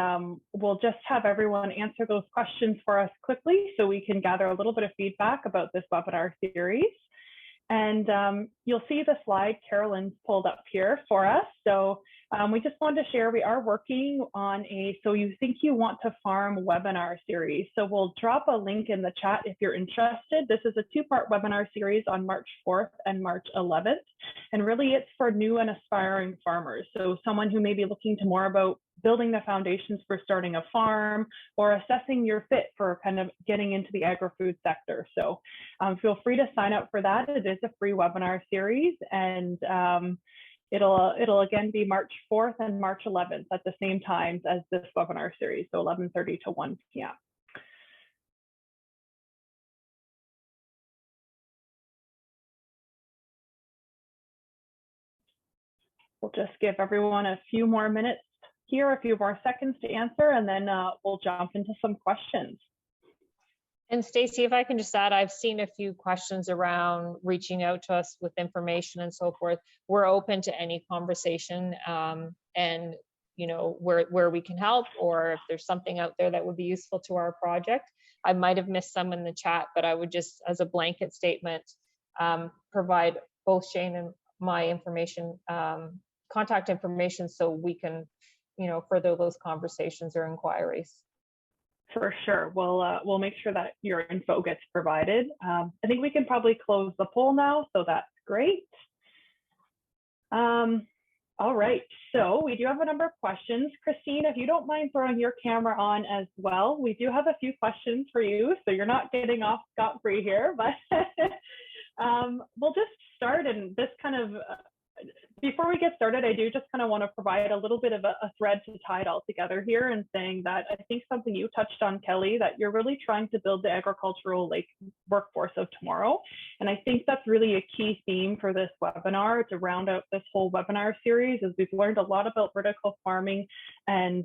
we'll just have everyone answer those questions for us quickly so we can gather a little bit of feedback about this webinar series. And you'll see the slide Carolyn's pulled up here for us. So we just wanted to share, we are working on a So You Think You Want to Farm webinar series. So we'll drop a link in the chat if you're interested. This is a two-part webinar series on March 4th and March 11th. And really it's for new and aspiring farmers. So someone who may be looking to more about building the foundations for starting a farm, or assessing your fit for kind of getting into the agri-food sector. So feel free to sign up for that. It is a free webinar series, and it'll again be March 4th and March 11th at the same times as this webinar series, so 11:30 to 1 p.m. We'll just give everyone a few more minutes here, a few more seconds to answer, and then we'll jump into some questions. And Stacey, if I can just add, I've seen a few questions around reaching out to us with information and so forth. We're open to any conversation, and where we can help, or if there's something out there that would be useful to our project. I might have missed some in the chat, but I would just, as a blanket statement, provide both Shane and my information, contact information, so we can further those conversations or inquiries. For sure. We'll make sure that your info gets provided. I think we can probably close the poll now, so that's great. All right, so we do have a number of questions. Christine, if you don't mind throwing your camera on as well, we do have a few questions for you, so you're not getting off scot-free here, but we'll just start. And this kind of, before we get started, I do just kind of want to provide a little bit of a thread to tie it all together here, and saying that I think something you touched on, Kelly, that you're really trying to build the agricultural workforce of tomorrow. And I think that's really a key theme for this webinar to round out this whole webinar series, as we've learned a lot about vertical farming and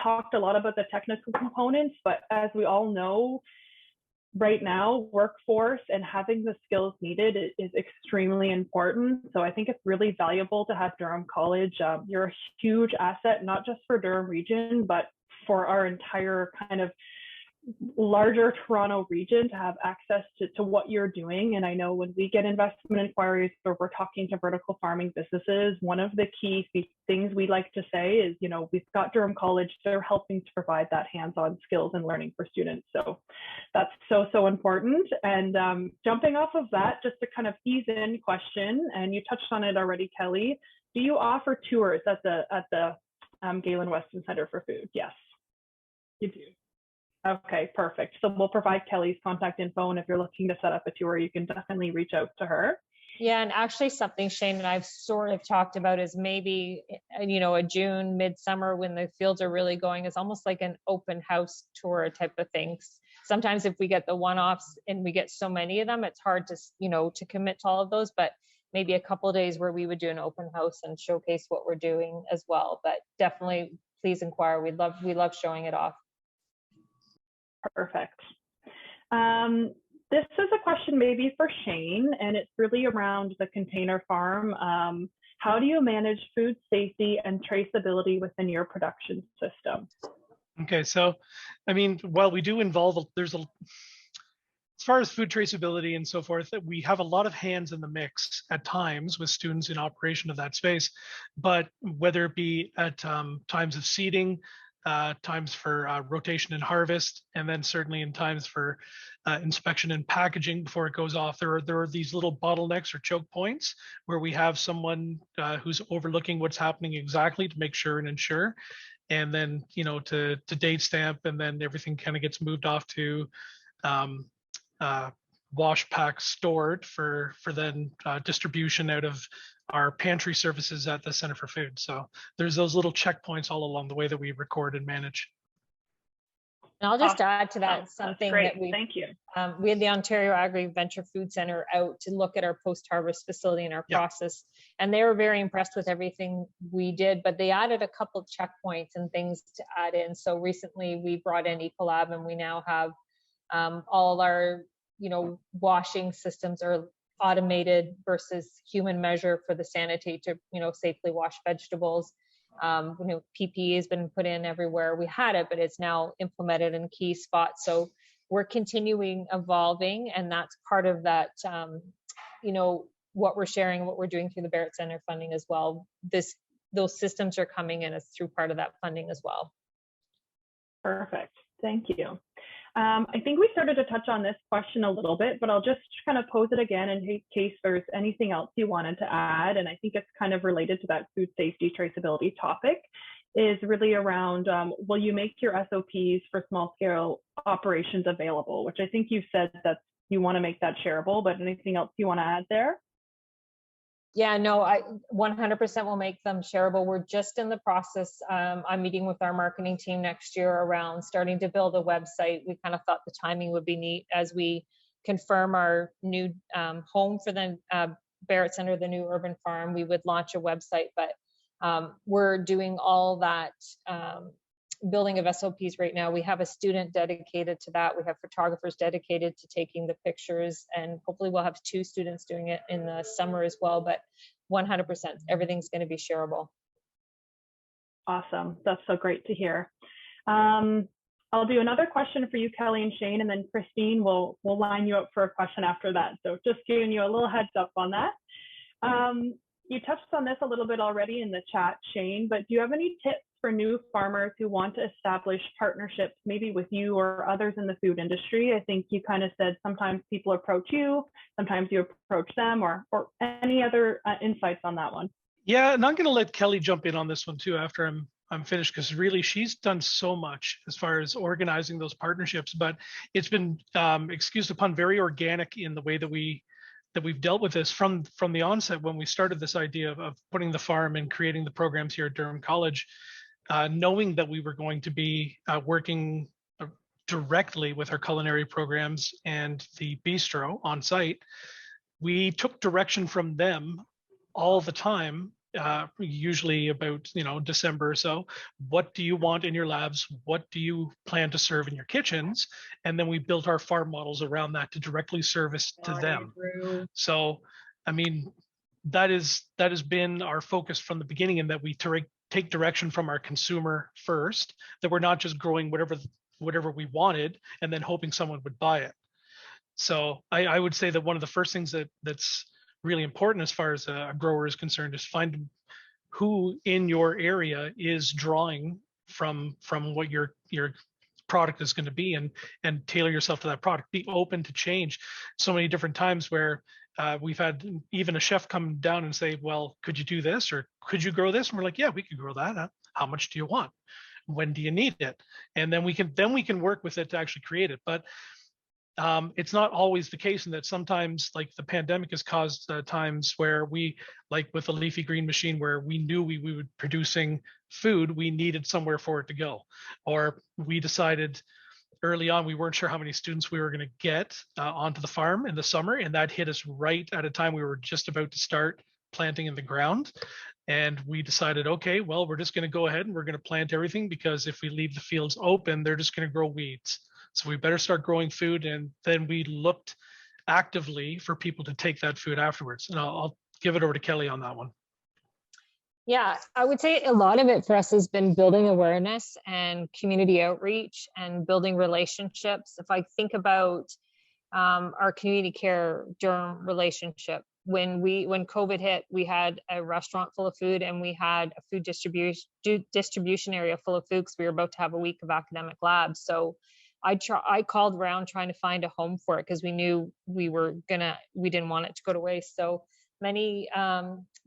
talked a lot about the technical components. But as we all know, right now, workforce and having the skills needed is extremely important. So I think it's really valuable to have Durham College. You're a huge asset, not just for Durham region, but for our entire kind of larger Toronto region, to have access to what you're doing. And I know when we get investment inquiries or we're talking to vertical farming businesses, one of the key things we like to say is, you know, we've got Durham College, they're helping to provide that hands-on skills and learning for students. So that's so important. And jumping off of that, just to kind of ease in question, and you touched on it already, Kelly, do you offer tours at the Galen Weston Center for Food? Yes, you do. Okay, perfect. So we'll provide Kelly's contact info, and if you're looking to set up a tour, you can definitely reach out to her. Yeah, and actually something Shane and I've sort of talked about is maybe, you know, a June, midsummer, when the fields are really going, is almost like an open house tour type of thing. Sometimes if we get the one-offs and we get so many of them, it's hard to, you know, to commit to all of those, but maybe a couple of days where we would do an open house and showcase what we're doing as well. But definitely please inquire. We love showing it off. Perfect. This is a question maybe for Shane, and it's really around the container farm. How do you manage food safety and traceability within your production system? Okay, so I mean, while we do involve, as far as food traceability and so forth, that we have a lot of hands in the mix at times with students in operation of that space. But whether it be at times of seeding, times for rotation and harvest, and then certainly in times for inspection and packaging before it goes off, there are these little bottlenecks or choke points where we have someone who's overlooking what's happening exactly to make sure and ensure, and then, you know, to date stamp, and then everything kind of gets moved off to wash, pack, stored for then distribution out of our pantry services at the Center for Food. So there's those little checkpoints all along the way that we record and manage. And I'll just add to that something that thank you. We had the Ontario Agri Venture Food Center out to look at our post-harvest facility and our process, and they were very impressed with everything we did, but they added a couple of checkpoints and things to add in. So recently we brought in Ecolab, and we now have all our, you know, washing systems are automated versus human measure for the Sanitate to, you know, safely wash vegetables. You know, PPE has been put in everywhere we had it, but it's now implemented in key spots. So we're continuing evolving, and that's part of that, you know, what we're sharing, what we're doing through the Barrett Center funding as well. Those systems are coming in as through part of that funding as well. Perfect, thank you. I think we started to touch on this question a little bit, but I'll just kind of pose it again in case there's anything else you wanted to add. And I think it's kind of related to that food safety traceability topic, is really around, will you make your SOPs for small scale operations available, which I think you've said that you want to make that shareable, but anything else you want to add there? Yeah, no, I 100% will make them shareable. We're just in the process. I'm meeting with our marketing team next year around starting to build a website. We kind of thought the timing would be neat as we confirm our new home for the Barrett Center, the new urban farm. We would launch a website, but we're doing all that building of SOPs right now. We have a student dedicated to that. We have photographers dedicated to taking the pictures, and hopefully we'll have 2 students doing it in the summer as well, but 100% everything's going to be shareable. Awesome, that's so great to hear. I'll do another question for you, Kelly and Shane, and then Christine will line you up for a question after that. So just giving you a little heads up on that. You touched on this a little bit already in the chat, Shane, but do you have any tips for new farmers who want to establish partnerships, maybe with you or others in the food industry? I think you kind of said sometimes people approach you, sometimes you approach them, or any other insights on that one? Yeah, and I'm going to let Kelly jump in on this one too after I'm finished, because really she's done so much as far as organizing those partnerships. But it's been, excuse the pun, very organic in the way that we've dealt with this from the onset when we started this idea of putting the farm and creating the programs here at Durham College, knowing that we were going to be working directly with our culinary programs and the bistro on site. We took direction from them all the time, usually about December or so. What do you want in your labs? What do you plan to serve in your kitchens? And then we built our farm models around that to directly service to them. So, I mean, that has been our focus from the beginning, in that we take direction from our consumer first, that we're not just growing whatever we wanted and then hoping someone would buy it. So I would say that one of the first things that's really important as far as a grower is concerned is find who in your area is drawing from what your product is going to be, and tailor yourself to that product. Be open to change. So many different times where we've had even a chef come down and say, well, could you do this, or could you grow this? And we're like, yeah, we could grow that. How much do you want? When do you need it? And then we can work with it to actually create it. But it's not always the case, in that sometimes, like the pandemic has caused times where we, like with the leafy green machine, where we knew we would producing food, we needed somewhere for it to go. Or we decided early on we weren't sure how many students we were going to get onto the farm in the summer, and that hit us right at a time we were just about to start planting in the ground. And we decided, okay, well, we're just going to go ahead and we're going to plant everything, because if we leave the fields open, they're just going to grow weeds. So we better start growing food. And then we looked actively for people to take that food afterwards. And I'll give it over to Kelly on that one. Yeah, I would say a lot of it for us has been building awareness and community outreach and building relationships. If I think about our community care Durham relationship, when COVID hit, we had a restaurant full of food, and we had a food distribution area full of food, because we were about to have a week of academic labs. So I called around trying to find a home for it, because we knew we didn't want it to go to waste. So many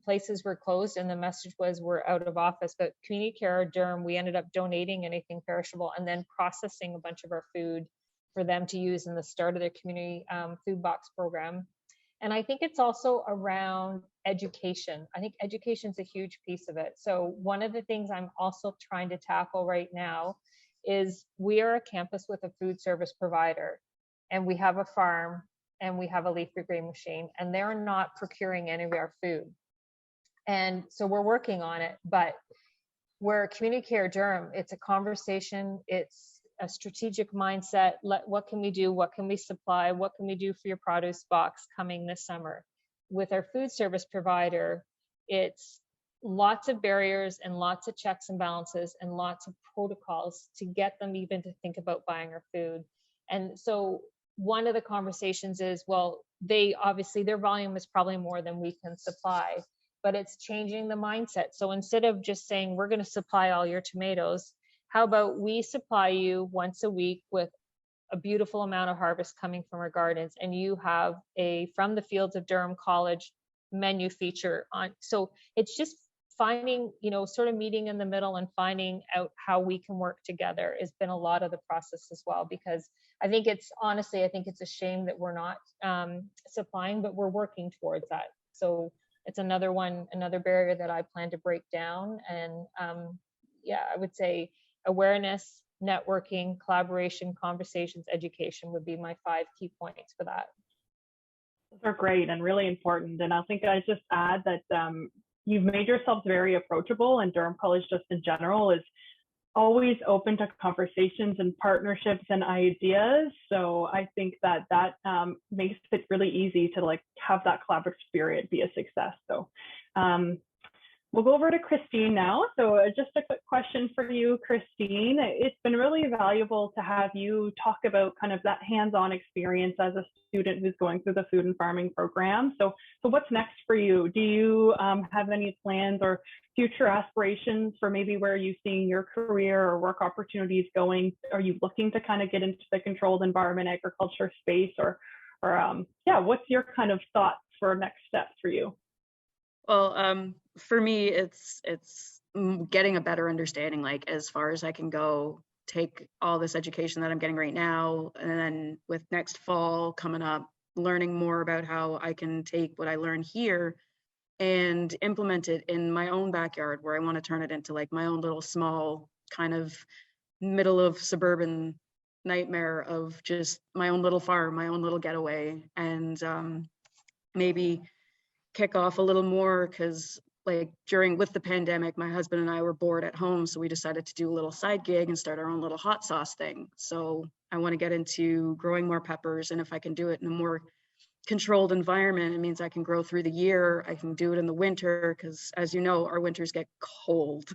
places were closed, and the message was we're out of office. But Community Care Durham, we ended up donating anything perishable and then processing a bunch of our food for them to use in the start of their community food box program. And I think it's also around education. I think education is a huge piece of it. So one of the things I'm also trying to tackle right now is we are a campus with a food service provider, and we have a farm, and we have a leafy green machine, and they're not procuring any of our food. And so we're working on it, but we're Community Care Durham. It's a conversation. It's a strategic mindset. What can we do? What can we supply? What can we do for your produce box coming this summer? With our food service provider, it's lots of barriers and lots of checks and balances and lots of protocols to get them even to think about buying our food. And so one of the conversations is, well, their volume is probably more than we can supply, but it's changing the mindset. So instead of just saying, we're going to supply all your tomatoes, how about we supply you once a week with a beautiful amount of harvest coming from our gardens, and you have a From the Fields of Durham College menu feature on. So it's just finding, sort of meeting in the middle and finding out how we can work together has been a lot of the process as well, because I think it's a shame that we're not supplying, but we're working towards that. So it's another barrier that I plan to break down. And I would say awareness, networking, collaboration, conversations, education would be my 5 key points for that. Those are great and really important. And I think I just add that you've made yourselves very approachable, and Durham College just in general is always open to conversations and partnerships and ideas. So I think that makes it really easy to have that collaborative spirit be a success. So we'll go over to Christine now. So just a quick question for you, Christine. It's been really valuable to have you talk about kind of that hands-on experience as a student who's going through the food and farming program. So what's next for you? Do you have any plans or future aspirations for maybe where you're seeing your career or work opportunities going? Are you looking to kind of get into the controlled environment agriculture space, or what's your kind of thoughts for next steps for you? Well, for me, it's getting a better understanding, like as far as I can go, take all this education that I'm getting right now, and then with next fall coming up, learning more about how I can take what I learn here and implement it in my own backyard, where I want to turn it into like my own little small kind of middle of suburban nightmare of just my own little farm, my own little getaway, and maybe kick off a little more, because like during with the pandemic, my husband and I were bored at home, so we decided to do a little side gig and start our own little hot sauce thing. So I want to get into growing more peppers, and if I can do it in a more controlled environment, it means I can grow through the year. I can do it in the winter, because as you know, our winters get cold.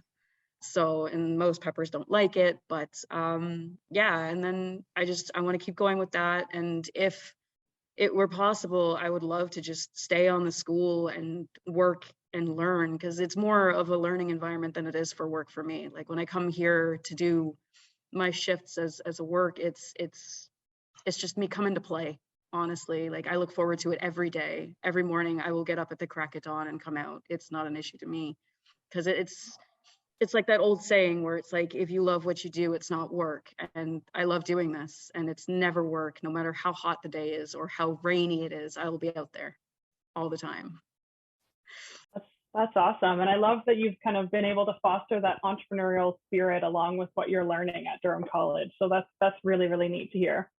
So, and most peppers don't like it, but yeah, and then I want to keep going with that. And if it were possible, I would love to just stay on the school and work and learn, because it's more of a learning environment than it is for work for me. Like when I come here to do my shifts as a work, it's just me coming to play. Honestly, like I look forward to it every day. Every morning I will get up at the crack of dawn and come out. It's not an issue to me, because it's like that old saying where it's like, if you love what you do, it's not work. And I love doing this, and it's never work. No matter how hot the day is or how rainy it is, I will be out there all the time. That's awesome. And I love that you've kind of been able to foster that entrepreneurial spirit along with what you're learning at Durham College. So that's really, really neat to hear.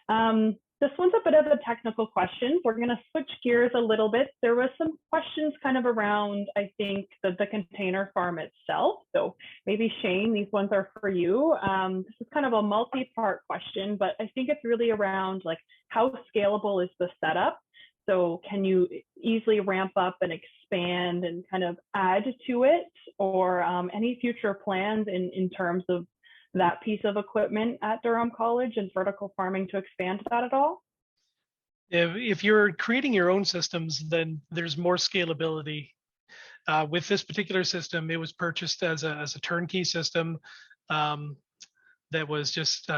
This one's a bit of a technical question. We're going to switch gears a little bit. There was some questions kind of around, I think, the container farm itself. So maybe Shane, these ones are for you. This is kind of a multi-part question, but I think it's really around like how scalable is the setup? So can you easily ramp up and expand and kind of add to it, or any future plans in terms of that piece of equipment at Durham College and vertical farming to expand that at all? If you're creating your own systems, then there's more scalability. With this particular system, it was purchased as a turnkey system that was just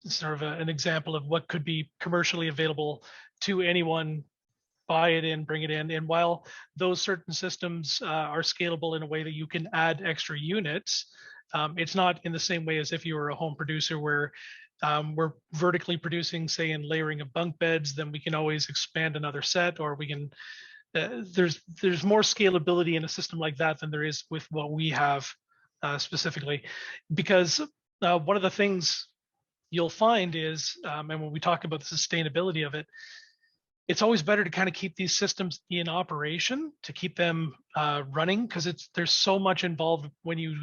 sort of an example of what could be commercially available to anyone. Buy it in, bring it in. And while those certain systems are scalable in a way that you can add extra units, it's not in the same way as if you were a home producer where we're vertically producing, say, in layering of bunk beds, then we can always expand another set, or we can, there's more scalability in a system like that than there is with what we have specifically. Because one of the things you'll find is, and when we talk about the sustainability of it, it's always better to kind of keep these systems in operation, to keep them running, because there's so much involved when you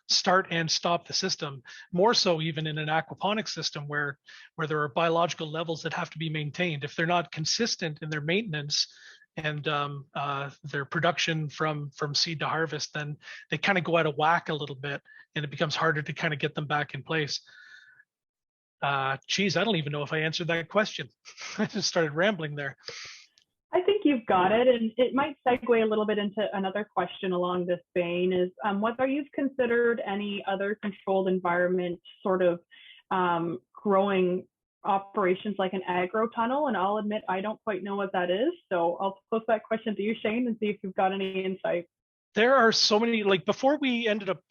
start and stop the system, more so even in an aquaponics system where there are biological levels that have to be maintained. If they're not consistent in their maintenance and their production from seed to harvest, then they kind of go out of whack a little bit, and it becomes harder to kind of get them back in place. Geez, I don't even know if I answered that question. I just started rambling there. I think you've got it, and it might segue a little bit into another question along this vein is whether you've considered any other controlled environment sort of growing operations like an agro tunnel, and I'll admit I don't quite know what that is, so I'll pose that question to you, Shane, and see if you've got any insight. There are so many, like before we ended up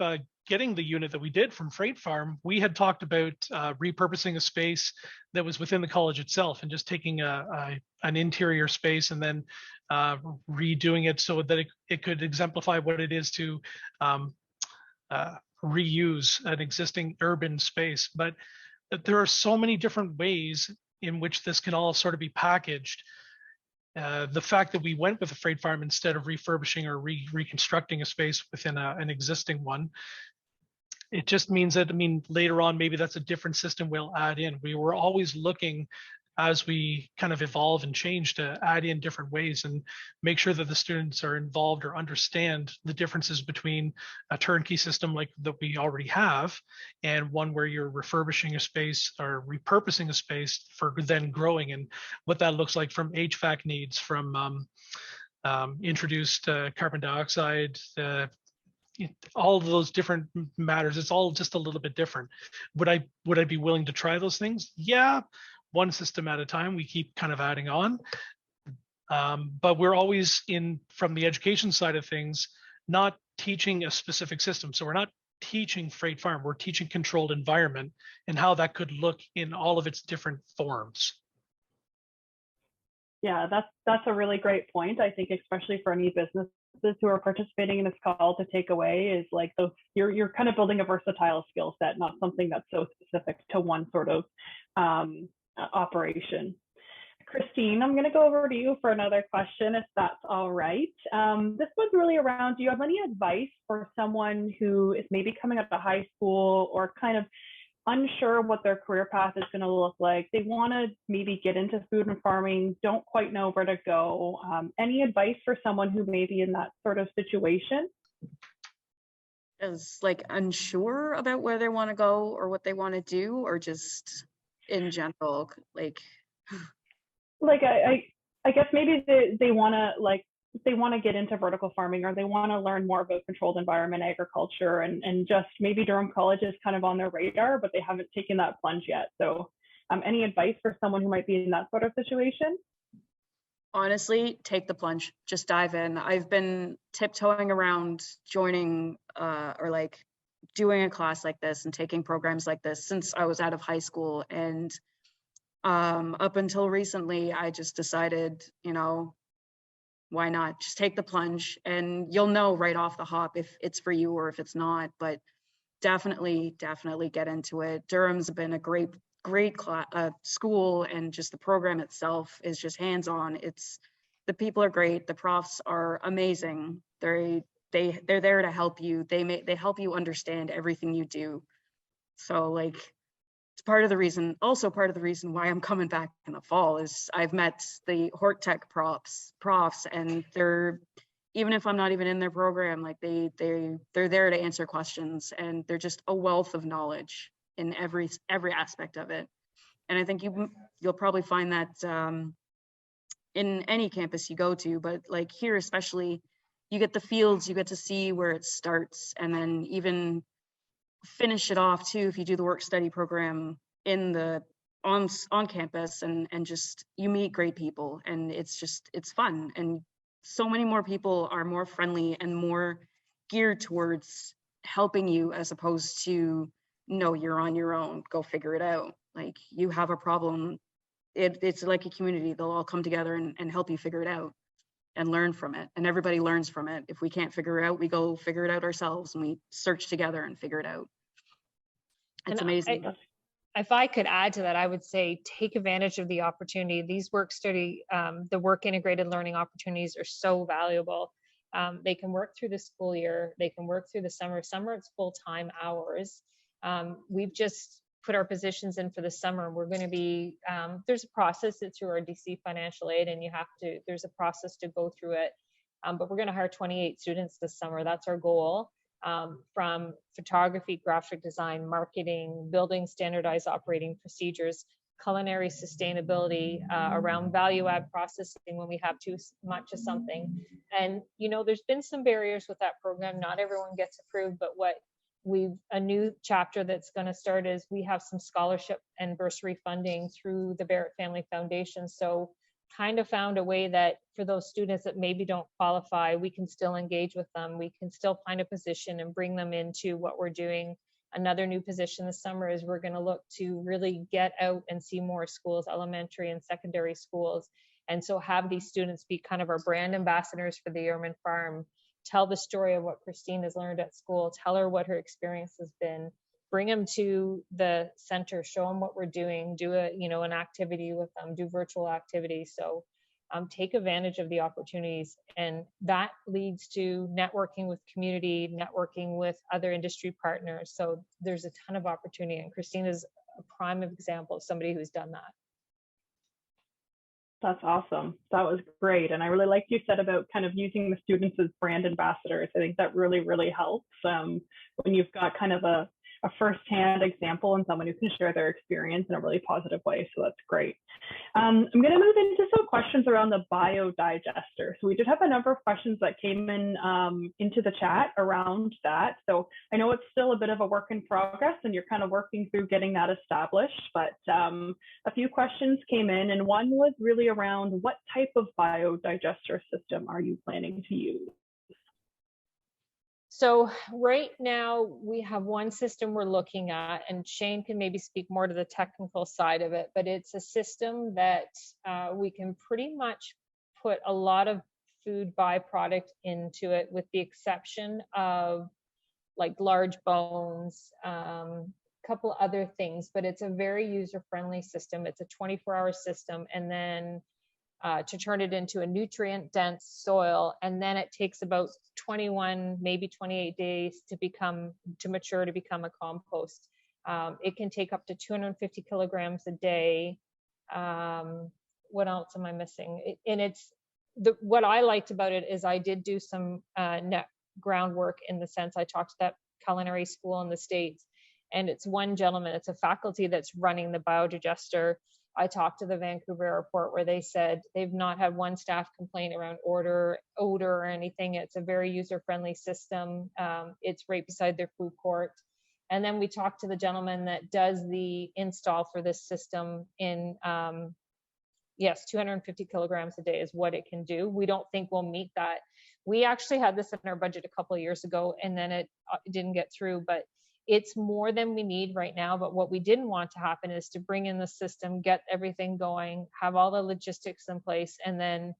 getting the unit that we did from Freight Farm, we had talked about repurposing a space that was within the college itself and just taking an interior space and then redoing it so that it could exemplify what it is to reuse an existing urban space. But there are so many different ways in which this can all sort of be packaged. The fact that we went with a freight farm instead of refurbishing or reconstructing a space within an existing one, it just means that, I mean, later on, maybe that's a different system we'll add in. We were always looking as we kind of evolve and change to add in different ways and make sure that the students are involved or understand the differences between a turnkey system like that we already have and one where you're refurbishing a space or repurposing a space for then growing, and what that looks like from HVAC needs, from introduced carbon dioxide, all of those different matters. It's all just a little bit different. Would I be willing to try those things? Yeah, one system at a time. We keep kind of adding on. But we're always from the education side of things, not teaching a specific system. So we're not teaching freight farm, we're teaching controlled environment and how that could look in all of its different forms. Yeah, that's a really great point. I think especially for any businesses who are participating in this call, to take away is like those you're kind of building a versatile skill set, not something that's so specific to one sort of operation. Christine, I'm going to go over to you for another question, if that's all right. This was really around, do you have any advice for someone who is maybe coming out of high school or kind of unsure what their career path is going to look like? They want to maybe get into food and farming, don't quite know where to go. Any advice for someone who may be in that sort of situation? Is like unsure about where they want to go or what they want to do, or just in general, like I guess maybe they want to get into vertical farming, or they want to learn more about controlled environment agriculture, and just maybe Durham College is kind of on their radar, but they haven't taken that plunge yet. So any advice for someone who might be in that sort of situation? honestly, take the plunge, just dive in. I've been tiptoeing around joining or like doing a class like this and taking programs like this since I was out of high school. And up until recently, I just decided, why not? Just take the plunge and you'll know right off the hop if it's for you or if it's not. But definitely get into it. Durham's been a great school, and just the program itself is just hands-on. The people are great, the profs are amazing. They're there to help you. They help you understand everything you do. So like, it's part of the reason why I'm coming back in the fall is I've met the Hort Tech profs, and they're, even if I'm not even in their program, like they're there to answer questions, and they're just a wealth of knowledge in every aspect of it. And I think you'll probably find that in any campus you go to, but like here especially, you get the fields, you get to see where it starts, and then even finish it off too if you do the work study program on campus, and just you meet great people, and it's fun, and so many more people are more friendly and more geared towards helping you, as opposed to, no, you're on your own, go figure it out. Like, you have a problem, it's like a community, they'll all come together and help you figure it out and learn from it, and everybody learns from it. If we can't figure it out, we go figure it out ourselves, and we search together and figure it out. It's amazing. If I could add to that, I would say take advantage of the opportunity. These the work integrated learning opportunities are so valuable. They can work through the school year, they can work through the summer. Summer, it's full-time hours. We've just put our positions in for the summer. We're going to be, there's a process, it's through our DC financial aid, and there's a process to go through it. But we're going to hire 28 students this summer. That's our goal. From photography, graphic design, marketing, building standardized operating procedures, culinary sustainability, around value add processing when we have too much of something. And, there's been some barriers with that program. Not everyone gets approved, but a new chapter that's going to start is we have some scholarship and bursary funding through the Barrett Family Foundation. So kind of found a way that for those students that maybe don't qualify, we can still engage with them. We can still find a position and bring them into what we're doing. Another new position this summer is we're going to look to really get out and see more schools, elementary and secondary schools. And so have these students be kind of our brand ambassadors for the Yeoman Farm, tell the story of what Christine has learned at school, tell her what her experience has been, bring them to the center, show them what we're doing, do an activity with them, do virtual activities. So take advantage of the opportunities, and that leads to networking with community, networking with other industry partners. So there's a ton of opportunity, and Christine is a prime example of somebody who's done that. That's awesome. That was great. And I really like you said about kind of using the students as brand ambassadors. I think that really, really helps when you've got kind of a a firsthand example and someone who can share their experience in a really positive way. So that's great. I'm going to move into some questions around the biodigester. So we did have a number of questions that came in into the chat around that. So I know it's still a bit of a work in progress and you're kind of working through getting that established, but a few questions came in, and one was really around what type of biodigester system are you planning to use? So right now we have one system we're looking at, and Shane can maybe speak more to the technical side of it, but it's a system that we can pretty much put a lot of food byproduct into it, with the exception of like large bones, couple other things, but it's a very user-friendly system. It's a 24-hour system, and then to turn it into a nutrient-dense soil, and then it takes about 21, maybe 28 days to mature to become a compost. It can take up to 250 kilograms a day. What else am I missing? What I liked about it is I did do some net groundwork, in the sense I talked to that culinary school in the States, and it's one gentleman, it's a faculty that's running the biodigester. I talked to the Vancouver airport, where they said they've not had one staff complaint around odor or anything. It's a very user-friendly system. It's right beside their food court. And then we talked to the gentleman that does the install for this system in, yes, 250 kilograms a day is what it can do. We don't think we'll meet that. We actually had this in our budget a couple of years ago, and then it didn't get through, but it's more than we need right now. But what we didn't want to happen is to bring in the system, get everything going, have all the logistics in place, and then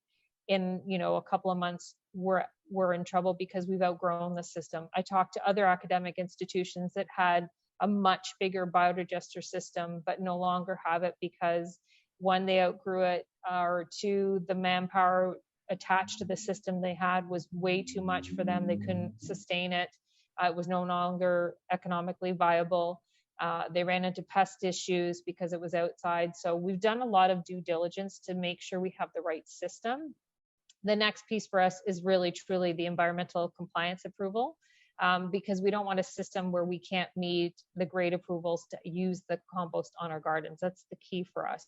in a couple of months we're in trouble because we've outgrown the system. I talked to other academic institutions that had a much bigger biodigester system but no longer have it because, one, they outgrew it, or two, the manpower attached to the system they had was way too much for them. They couldn't sustain it. It was no longer economically viable. They ran into pest issues because it was outside. So we've done a lot of due diligence to make sure we have the right system. The next piece for us is really truly the environmental compliance approval, because we don't want a system where we can't meet the grade approvals to use the compost on our gardens. That's the key for us.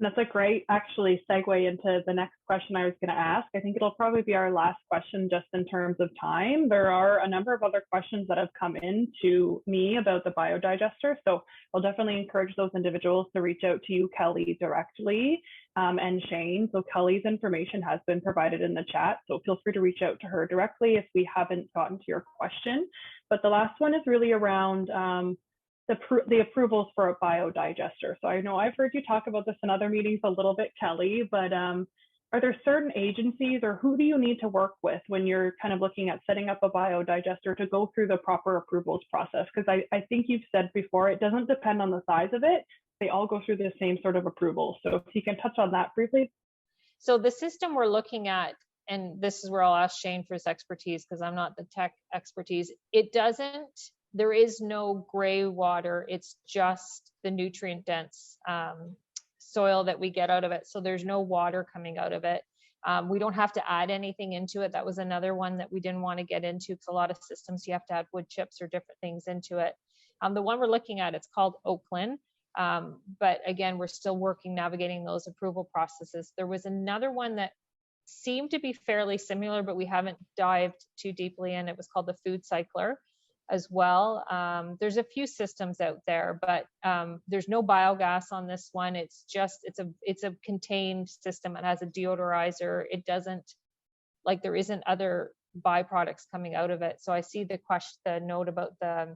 That's a great, actually, segue into the next question I was going to ask. I think it'll probably be our last question just in terms of time. There are a number of other questions that have come in to me about the biodigester. So I'll definitely encourage those individuals to reach out to you, Kelly, directly, and Shane. So Kelly's information has been provided in the chat. So feel free to reach out to her directly if we haven't gotten to your question. But the last one is really around the approvals for a biodigester. So I know I've heard you talk about this in other meetings a little bit, Kelly, but are there certain agencies, or who do you need to work with when you're kind of looking at setting up a biodigester to go through the proper approvals process? Because I think you've said before, it doesn't depend on the size of it. They all go through the same sort of approval. So if you can touch on that briefly. So the system we're looking at, and this is where I'll ask Shane for his expertise because I'm not the tech expertise, there is no gray water. It's just the nutrient dense soil that we get out of it. So there's no water coming out of it. We don't have to add anything into it. That was another one that we didn't want to get into because a lot of systems you have to add wood chips or different things into it. The one we're looking at, it's called Oakland. But again, we're still navigating those approval processes. There was another one that seemed to be fairly similar, but we haven't dived too deeply in. It was called the Food Cycler as well. There's a few systems out there, but there's no biogas on this one. It's a contained system. It has a deodorizer. It doesn't, like, there isn't other byproducts coming out of it. So I see the note about the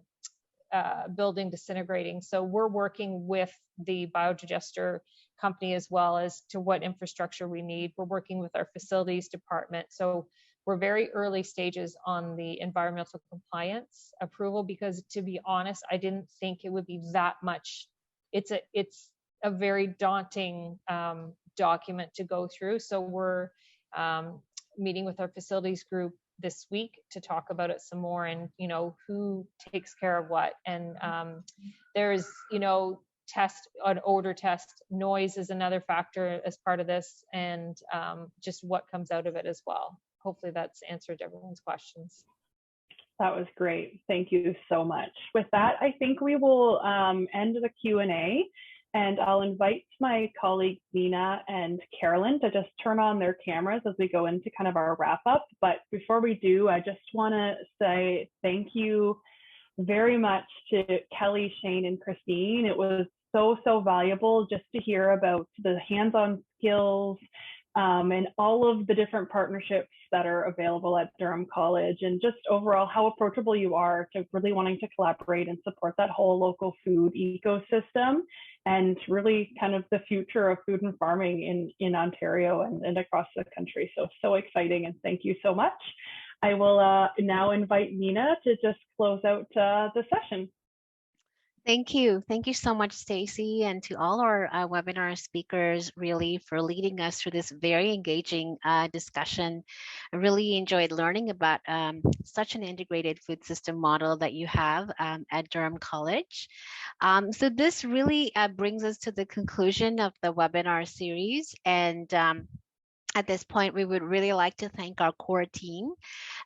building disintegrating. So we're working with the biodigester company as well as to what infrastructure we need. We're working with our facilities department. So we're very early stages on the environmental compliance approval because, to be honest, I didn't think it would be that much. It's a very daunting document to go through. So we're meeting with our facilities group this week to talk about it some more, and who takes care of what. And there's an odor test. Noise is another factor as part of this, and just what comes out of it as well. Hopefully that's answered everyone's questions. That was great. Thank you so much. With that, I think we will end the Q&A, and I'll invite my colleagues Nina and Carolyn to just turn on their cameras as we go into kind of our wrap up. But before we do, I just want to say thank you very much to Kelly, Shane, and Christine. It was so valuable just to hear about the hands-on skills and all of the different partnerships that are available at Durham College, and just overall how approachable you are to really wanting to collaborate and support that whole local food ecosystem, and really kind of the future of food and farming in Ontario and across the country. So exciting, and thank you so much. I will now invite Nina to just close out the session. Thank you. Thank you so much, Stacy, and to all our webinar speakers, really, for leading us through this very engaging discussion. I really enjoyed learning about such an integrated food system model that you have at Durham College. So this really brings us to the conclusion of the webinar series. And at this point, we would really like to thank our core team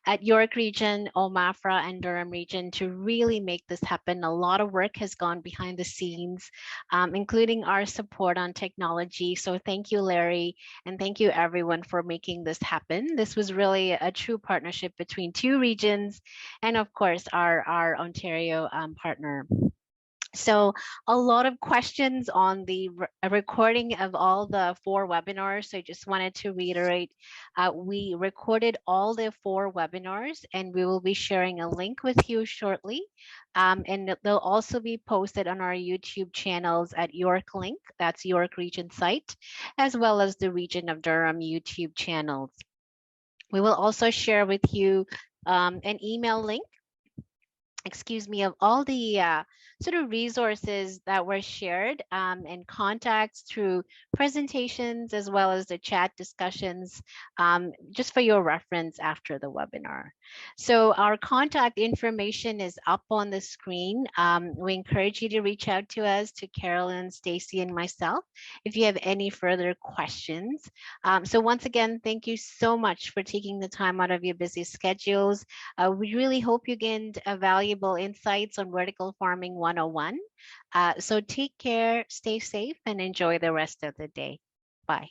at York Region, OMAFRA, and Durham Region to really make this happen. A lot of work has gone behind the scenes, including our support on technology. So thank you, Larry, and thank you everyone for making this happen. This was really a true partnership between two regions and of course our Ontario partner. So a lot of questions on the recording of all the 4 webinars. So I just wanted to reiterate, we recorded all the 4 webinars and we will be sharing a link with you shortly. And they'll also be posted on our YouTube channels at York Link, that's York Region site, as well as the Region of Durham YouTube channels. We will also share with you an email link, of all the sort of resources that were shared and contacts through presentations as well as the chat discussions, just for your reference after the webinar. So our contact information is up on the screen. We encourage you to reach out to us, to Carolyn, Stacy, and myself, if you have any further questions. So once again, thank you so much for taking the time out of your busy schedules. We really hope you gained valuable insights on vertical farming 101. So take care, stay safe, and enjoy the rest of the day. Bye.